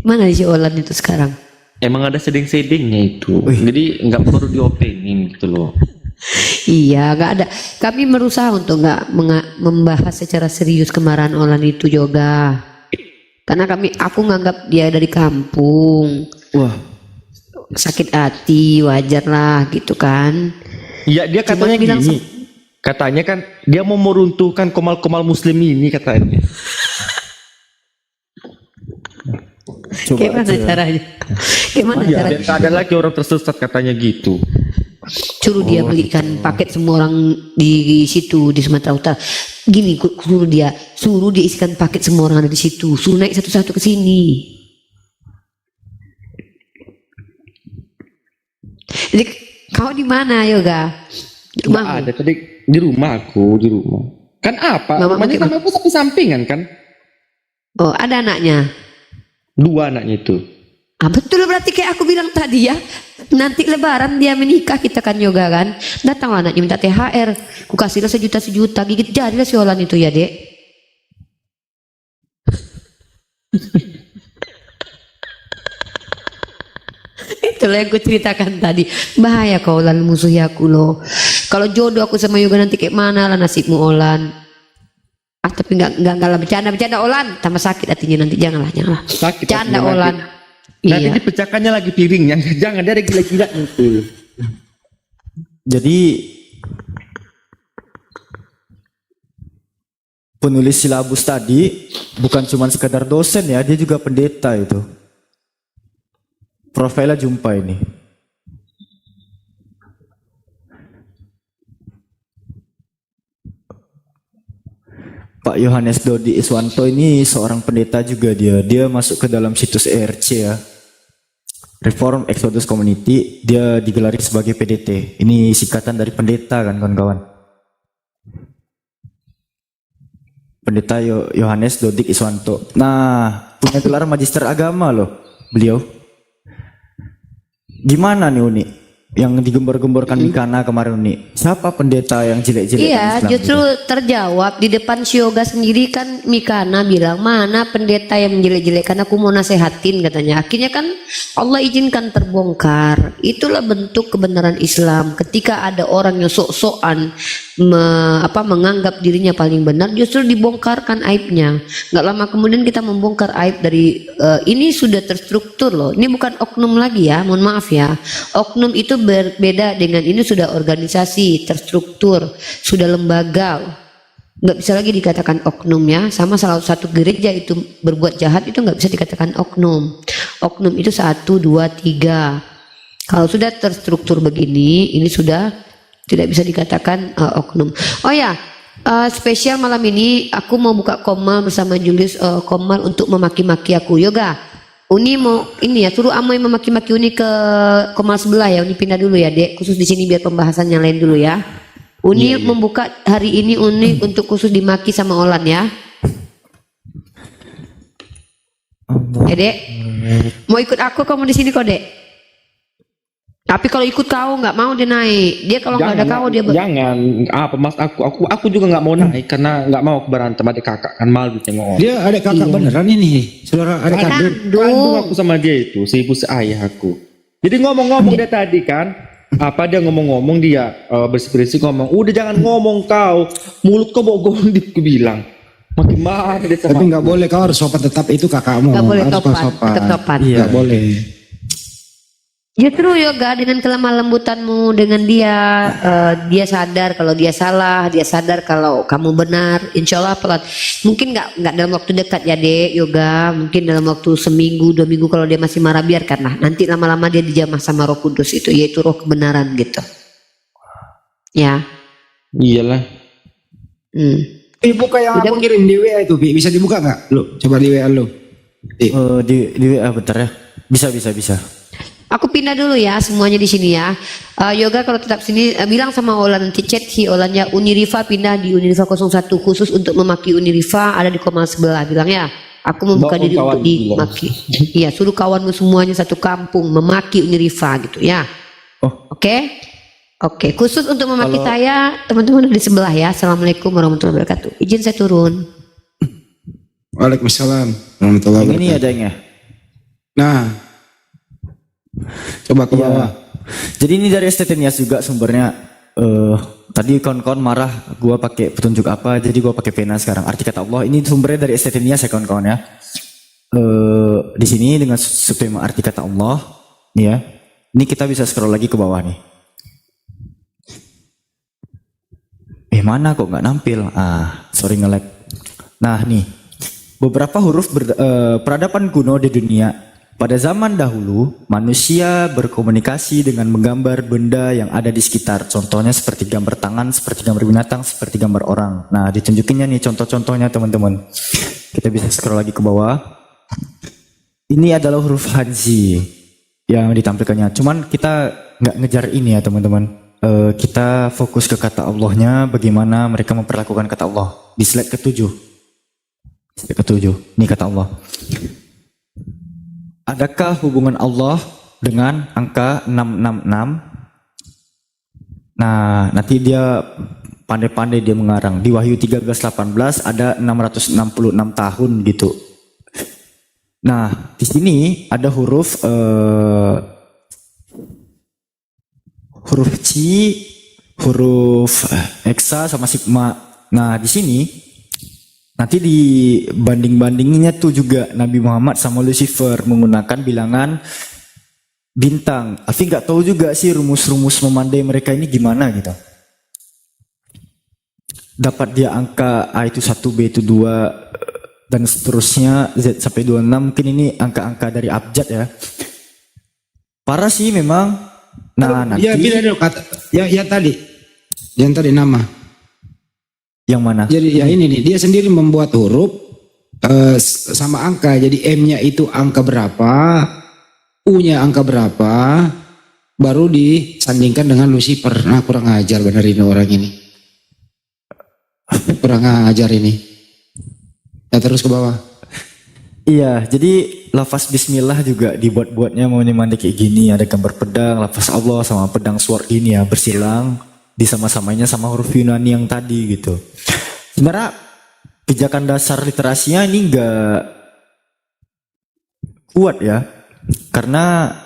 Mana si Olan itu sekarang? Emang ada seding-sedingnya itu, jadi nggak perlu diopenin gitu loh. Iya, nggak ada. Kami berusaha untuk nggak membahas secara serius kemarahan Olan itu juga, karena aku nganggap dia dari kampung. Wah. Sakit hati, wajar lah gitu kan. Iya, dia katanya gini. Katanya kan dia mau meruntuhkan komal-komal muslim ini katanya. Gimana caranya? Gimana caranya? Biar ada lagi orang tersesat katanya gitu. Suruh dia belikan paket semua orang di situ di Sumatera Utara. Gini, suruh dia isikan paket semua orang ada di situ. Suruh naik satu-satu ke sini. Jadi kau di mana Yoga? Nggak ada tadi di rumah aku di rumah. Kan apa? Rumahnya sama aku samping-sampingan kan? Oh, ada anaknya? 2 anaknya itu. Ah, betul berarti kayak aku bilang tadi ya. Nanti lebaran dia menikah kita kan Yoga kan. Datanglah anaknya minta THR. Ku kasihlah sejuta gigit jarilah si Olan itu ya dek. Itulah yang ku ceritakan tadi. Bahaya kau Olan musuhi aku loh. Kalau jodoh aku sama Yoga nanti kayak mana lah nasibmu Olan. Ah tapi enggak lah bercanda Olan. Tambah sakit hatinya nanti janganlah. Sakit. Bercanda Olan. Nanti Iya. dipecahkannya lagi piringnya. Jangan dia ada gila-gila itu. Jadi penulis silabus tadi bukan cuma sekedar dosen ya, dia juga pendeta itu. Profilnya jumpa ini. Pak Yohanes Dodi Iswanto ini seorang pendeta juga dia. Dia masuk ke dalam situs ERC ya. Reform Exodus Community, dia digelari sebagai PDT. Ini singkatan dari pendeta kan kawan-kawan. Pendeta Yohanes Dodik Iswanto. Nah, punya gelar magister agama loh beliau. Gimana nih Uni? Yang digembor-gemborkan Mikana kemarin Uni. Siapa pendeta yang jelek-jelek? Iya, justru terjawab di depan si Yoga sendiri kan Mikana bilang mana pendeta yang menjelek-jelekan aku mau nasehatin katanya. Akhirnya kan Allah izinkan terbongkar. Itulah bentuk kebenaran Islam. Ketika ada orang yang sok-sokan menganggap dirinya paling benar, justru dibongkarkan aibnya. Nggak lama kemudian kita membongkar aib dari ini sudah terstruktur loh. Ini bukan oknum lagi ya, mohon maaf ya. Oknum itu berbeda dengan ini sudah organisasi terstruktur, sudah lembaga. Nggak bisa lagi dikatakan oknum ya. Sama salah satu gereja itu berbuat jahat itu nggak bisa dikatakan oknum. Oknum itu 1, 2, 3. Kalau sudah terstruktur begini, ini sudah tidak bisa dikatakan oknum. Oh ya, spesial malam ini aku mau buka Komal bersama Julius Komal untuk memaki-maki aku. Yoga, Uni mau ini ya, suruh Amoy memaki-maki Uni ke Komal sebelah ya. Uni pindah dulu ya dek, khusus di sini biar pembahasan yang lain dulu ya. Uni membuka hari ini Uni untuk khusus dimaki sama Olan ya. Ya dek, mau ikut aku kamu di sini kok dek. Tapi kalau ikut kau nggak mau dia naik. Dia kalau nggak ada kau dia jangan. Apa mas aku juga nggak mau naik karena nggak mau berantem adik kakak kan malu tengok. Dia adik kakak beneran ini. Saudara adik kandung aku sama dia itu, si ibu si ayah aku. Jadi ngomong-ngomong dia tadi kan, apa dia ngomong-ngomong dia bersih-bersih ngomong, udah jangan ngomong kau, mulut kau bau gondik aku bilang. Makin marah dia sama. Tapi nggak boleh, kau harus sopan tetap, itu kakakmu. Nggak boleh harus topan, tetap topan. Iya, nggak boleh. Justru Yoga dengan kelemah lembutanmu dengan dia sadar kalau dia salah, dia sadar kalau kamu benar. Insya Allah pelan. Mungkin nggak dalam waktu dekat ya dek Yoga. Mungkin dalam waktu seminggu 2 minggu kalau dia masih marah biarkanlah. Nanti lama-lama dia dijamah sama Roh Kudus itu, yaitu roh kebenaran gitu. Ya. Iyalah. Buka yang aku kirim di WA itu, Bi. Bisa dibuka nggak? Lo coba di WA lo. Di WA bentar ya. Bisa. Aku pindah dulu ya semuanya di sini ya. Yoga kalau tetap sini bilang sama Olan nanti chat si Olannya Uniriva pindah di Uniriva 01 khusus untuk memaki Uniriva ada di Komal sebelah bilang ya. Aku membuka diri untuk dimaki. Iya, suruh kawanmu semuanya satu kampung memaki Uniriva gitu ya. Oke, khusus untuk memaki saya teman-teman di sebelah ya. Assalamualaikum warahmatullahi wabarakatuh. Izin saya turun. Waalaikumsalam warahmatullahi wabarakatuh. Ini adanya. Nah, coba ke bawah. Jadi ini dari STT Nias juga sumbernya. Tadi kawan-kawan marah gua pakai petunjuk apa, jadi gua pakai pena sekarang. Arti kata Allah ini sumbernya dari STT Nias ya kawan-kawan ya. Di sini dengan subtema arti kata Allah, ya. Ini kita bisa scroll lagi ke bawah nih. Mana kok nggak nampil? Sorry nge-lag. Nah nih, beberapa huruf peradaban kuno di dunia Pada zaman dahulu, manusia berkomunikasi dengan menggambar benda yang ada di sekitar. Contohnya seperti gambar tangan, seperti gambar binatang, seperti gambar orang. Nah, ditunjukinnya nih contoh-contohnya teman-teman. Kita bisa scroll lagi ke bawah. Ini adalah huruf Hanzi yang ditampilkannya. Cuman kita nggak ngejar ini ya teman-teman. Kita fokus ke kata Allahnya, bagaimana mereka memperlakukan kata Allah. Di slide ke-7. Slide ke-7. Ini kata Allah. Adakah hubungan Allah dengan angka 666? Nah, nanti dia pandai-pandai dia mengarang. Di Wahyu 13:18 ada 666 tahun gitu. Nah, di sini ada huruf C, huruf Hexa sama sigma. Nah, di sini nanti dibanding-bandinginnya tuh juga Nabi Muhammad sama Lucifer menggunakan bilangan bintang. Tapi nggak tahu juga sih rumus-rumus memandai mereka ini gimana gitu. Dapat dia angka A itu 1, B itu 2, dan seterusnya Z sampai 26. Mungkin ini angka-angka dari abjad ya. Parah sih memang. Nah, nanti Ya, beda dong kata. Ya tadi. Yang tadi nama. Yang mana? Jadi ya ini nih, dia sendiri membuat huruf sama angka. Jadi M-nya itu angka berapa, U-nya angka berapa, baru disandingkan dengan Lucifer. Nah, kurang ajar benar ini orang ini. Kurang ajar ini. Ya, terus ke bawah. Iya, jadi lafaz bismillah juga dibuat-buatnya mau nyemandi kayak gini. Ada gambar pedang, lafaz Allah sama pedang sword gini ya, bersilang. Disama-samanya sama huruf Yunani yang tadi gitu. Sebenarnya pijakan dasar literasinya ini enggak kuat ya, karena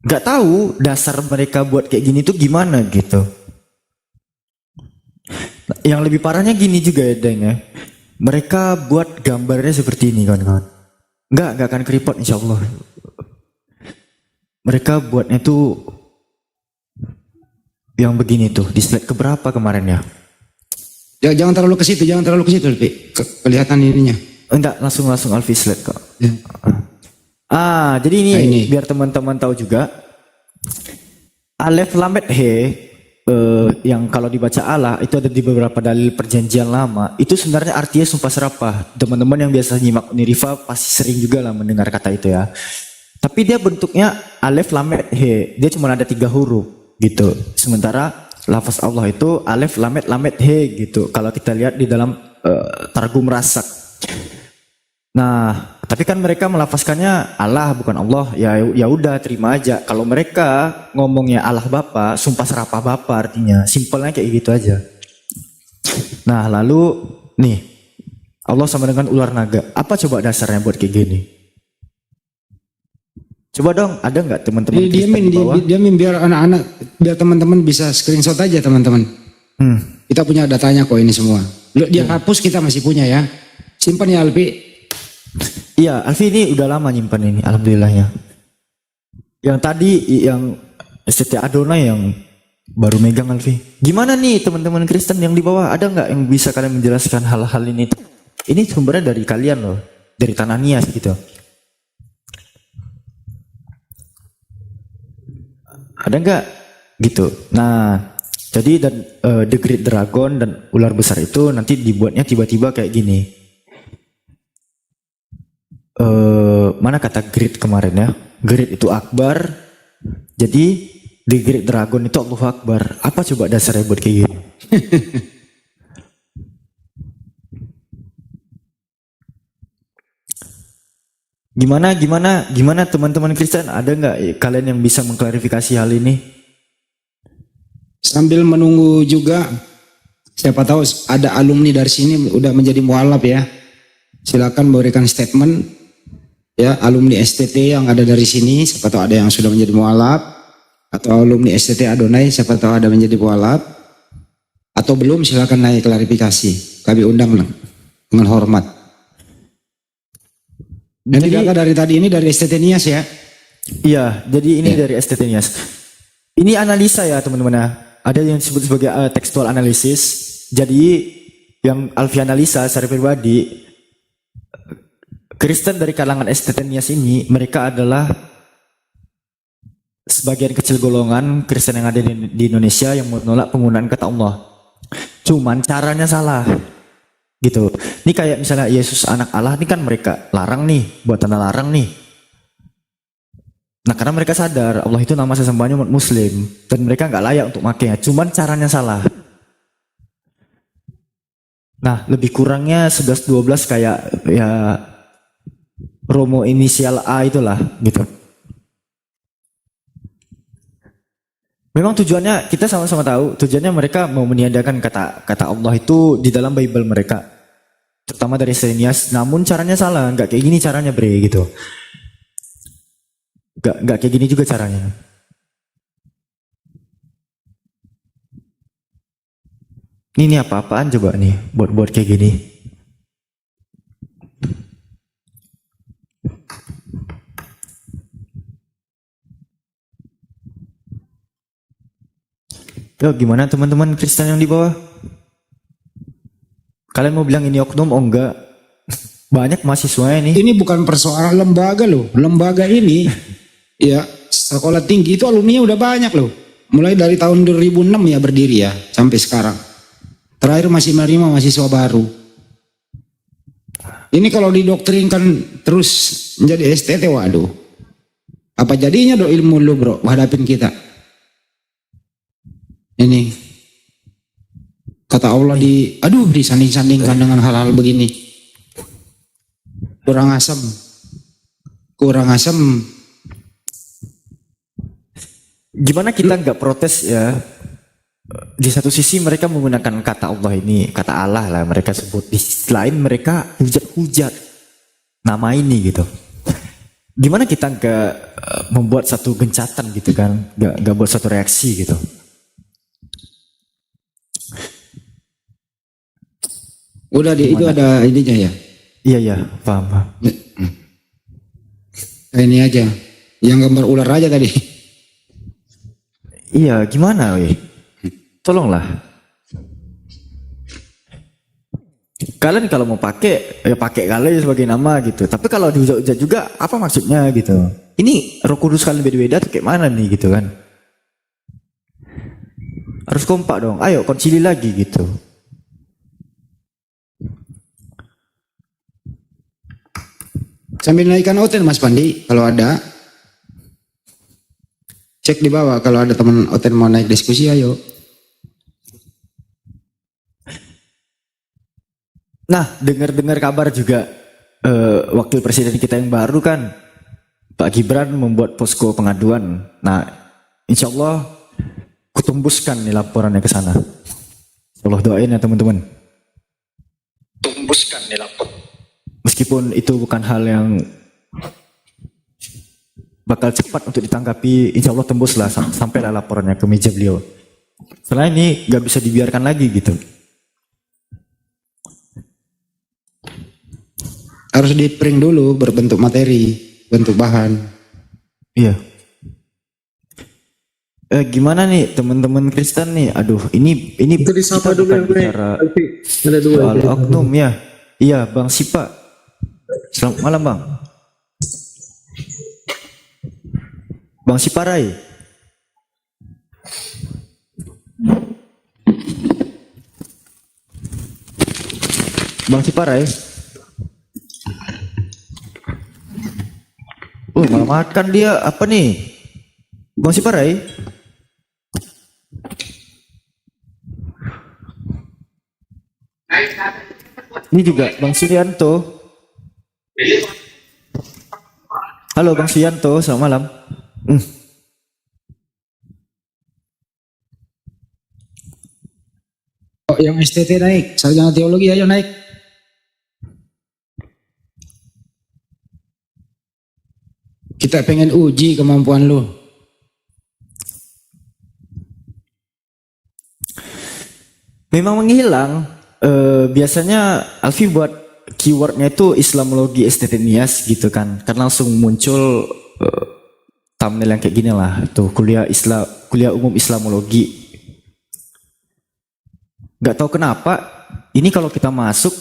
nggak tahu dasar mereka buat kayak gini tuh gimana gitu. Yang lebih parahnya gini juga ya Deng ya, mereka buat gambarnya seperti ini kawan-kawan. Nggak akan keriput insya Allah. Mereka buatnya tuh yang begini tuh, di slide keberapa kemarin ya? Jangan terlalu ke situ, Pi. Kelihatan ininya. Enggak, langsung Alfi slide kok. Ya. Jadi ini biar teman-teman tahu juga. Alef Lamet He yang kalau dibaca Allah itu ada di beberapa dalil perjanjian lama. Itu sebenarnya artinya sumpah serapah. Teman-teman yang biasa nyimak Unirifa pasti sering juga lah mendengar kata itu ya. Tapi dia bentuknya Alef Lamet He. Dia cuma ada 3 huruf gitu. Sementara lafaz Allah itu alif lamet he gitu. Kalau kita lihat di dalam Targum Rasak. Nah, tapi kan mereka melafazkannya Allah bukan Allah. Ya udah terima aja. Kalau mereka ngomongnya Allah Bapa, sumpah serapah Bapa artinya. Simpelnya kayak gitu aja. Nah, lalu nih Allah sama dengan ular naga. Apa coba dasarnya buat kayak gini? Coba dong, ada nggak teman-teman? Diamin biar anak-anak, biar teman-teman bisa screenshot aja teman-teman. Kita punya datanya kok ini semua. Dia hapus kita masih punya ya. Simpan ya Alfi. Iya, Alfi ini udah lama nyimpan ini, alhamdulillahnya. Yang tadi yang STT Adonai yang baru megang Alfi. Gimana nih teman-teman Kristen yang di bawah? Ada nggak yang bisa kalian menjelaskan hal-hal ini? Ini sumbernya dari kalian loh, dari Tanah Nias gitu. Ada nggak gitu? Nah, jadi dan The Great Dragon dan ular besar itu nanti dibuatnya tiba-tiba kayak gini. Mana kata Great kemarin ya? Great itu Akbar. Jadi The Great Dragon itu Allahu Akbar. Apa coba dasarnya buat kayak gini? Gimana teman-teman Kristen, ada nggak kalian yang bisa mengklarifikasi hal ini? Sambil menunggu juga, siapa tahu ada alumni dari sini udah menjadi mualaf ya. Silakan berikan statement ya, alumni STT yang ada dari sini, siapa tahu ada yang sudah menjadi mualaf, atau alumni STT Adonai siapa tahu ada menjadi mualaf, atau belum silakan naik klarifikasi. Kami undang dengan hormat. Jadi data dari tadi ini dari STT Nias ya? Iya, jadi ini dari STT Nias. Ini analisa ya teman-teman ya. Ada yang disebut sebagai textual analysis. Jadi yang Alfi analisa secara pribadi, Kristen dari kalangan STT-Nias ini, mereka adalah sebagian kecil golongan Kristen yang ada di Indonesia yang menolak penggunaan kata Allah. Cuman caranya salah. Gitu. Ini kayak misalnya Yesus anak Allah, ini kan mereka larang nih, buat tanda larang nih. Nah, karena mereka sadar Allah itu nama sesembahnya umat Muslim dan mereka nggak layak untuk makainya. Cuman caranya salah. Nah, lebih kurangnya 11-12 kayak ya Romo inisial A itulah gitu. Memang tujuannya kita sama-sama tahu, tujuannya mereka mau meniadakan kata Allah itu di dalam Bible mereka, terutama dari STT-Nias. Namun caranya salah, nggak kayak gini caranya bre gitu. Nggak kayak gini juga caranya. Ini apa-apaan coba nih buat kayak gini. Yo, gimana teman-teman Kristen yang di bawah? Kalian mau bilang ini oknum? Oh enggak. Banyak mahasiswa ini. Ini bukan persoalan lembaga loh. Lembaga ini ya sekolah tinggi itu alumninya udah banyak loh. Mulai dari tahun 2006 ya berdiri ya sampai sekarang. Terakhir masih menerima mahasiswa baru. Ini kalau didoktrinkan terus menjadi STT, waduh. Apa jadinya do ilmu lu bro hadapin kita? Ini kata Allah disanding-sandingkan dengan hal-hal begini. Kurang asam. Gimana kita nggak protes ya? Di satu sisi mereka menggunakan kata Allah ini, kata Allah lah mereka sebut. Di sisi lain mereka hujat-hujat nama ini gitu. Gimana kita nggak membuat satu gencatan gitu kan? Nggak buat satu reaksi gitu. Udah itu ada ininya ya? Iya, paham. Ini aja, yang gambar ular aja tadi. Iya, gimana weh? Tolonglah. Kalian kalau mau pakai, ya pakai kalian sebagai nama gitu. Tapi kalau dihujat-hujat juga, apa maksudnya gitu? Ini Roh Kudus kalian beda-beda tuh kayak mana nih gitu kan? Harus kompak dong. Ayo konsili lagi gitu. Sambil naikkan Oten Mas Pandi, kalau ada cek di bawah kalau ada teman Oten mau naik diskusi ayo. Nah, dengar-dengar kabar juga wakil presiden kita yang baru kan Pak Gibran membuat posko pengaduan. Nah, insya Allah kutumbuskan nih laporannya ke sana. Allah doain ya teman-teman. Tumbuskan nih laporan. Meskipun itu bukan hal yang bakal cepat untuk ditanggapi, insya Allah tembuslah sampailah laporannya ke meja beliau. Setelah ini gak bisa dibiarkan lagi gitu. Harus di-print dulu berbentuk materi, bentuk bahan. Iya. Gimana nih teman-teman Kristen nih? Aduh, ini itu disapa kita dulu bukan bicara ada dua soal oknum ya. Iya, Bang Sipa. Selamat malam, Bang. Bang Siparai. Bang Siparai. Malah makan dia apa nih? Bang Siparai. Ini juga Bang Suryanto. Halo Bang Suryanto, selamat malam. Oh, yang STT naik, sarjana teologi ayo naik. Kita pengen uji kemampuan lu. Memang menghilang. Biasanya Alfi buat keywordnya itu Islamologi STT-Nias gitu kan. Karena langsung muncul thumbnail yang kayak gini lah. Tuh kuliah umum Islamologi. Gak tahu kenapa. Ini kalau kita masuk,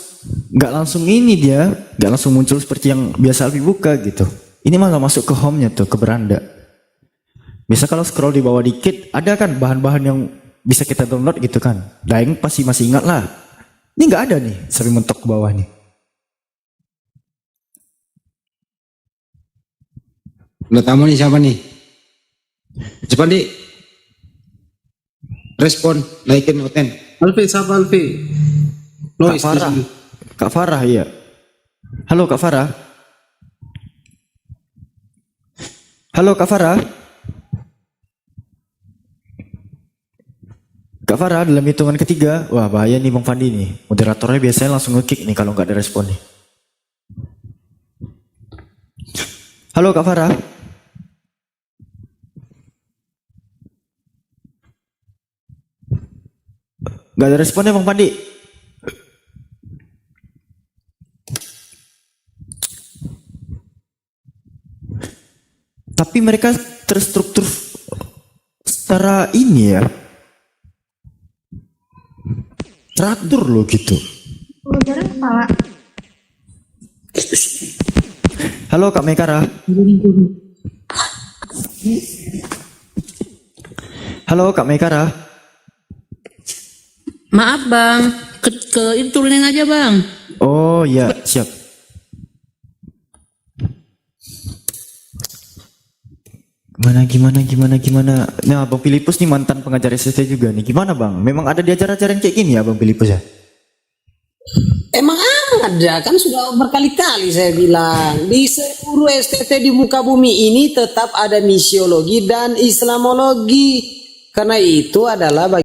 gak langsung ini dia. nggak langsung muncul seperti yang biasa Alfi buka gitu. Ini malah masuk ke home-nya tuh, ke beranda. Biasa kalau scroll di bawah dikit, ada kan bahan-bahan yang bisa kita download gitu kan. Daeng pasti masih ingat lah. Ini nggak ada nih, sampai mentok ke bawah nih. Udah tamu nih siapa nih? Cepat di respon, naikin konten. Alfi, siapa Alfi? Kak Farah. Kak Farah, iya. Halo Kak Farah. Halo Kak Farah. Kak Farah dalam hitungan ketiga. Wah bahaya nih Bang Fandi nih. Moderatornya biasanya langsung nge-kick nih kalau nggak ada respon nih. Halo Kak Farah. Nggak ada responnya Bang Fandi. Tapi mereka terstruktur secara ini ya, teratur loh gitu. Halo Kak Mekara. Halo Kak Mekara. Maaf bang, ke itu link aja bang. Oh ya siap. Gimana? Nah, Bang Filipus nih mantan pengajar SST juga nih. Gimana Bang? Memang ada di acara-acara yang kayak gini ya Bang Filipus ya? Emang ada, kan sudah berkali-kali saya bilang. Di seluruh STT di muka bumi ini tetap ada misiologi dan Islamologi. Karena itu adalah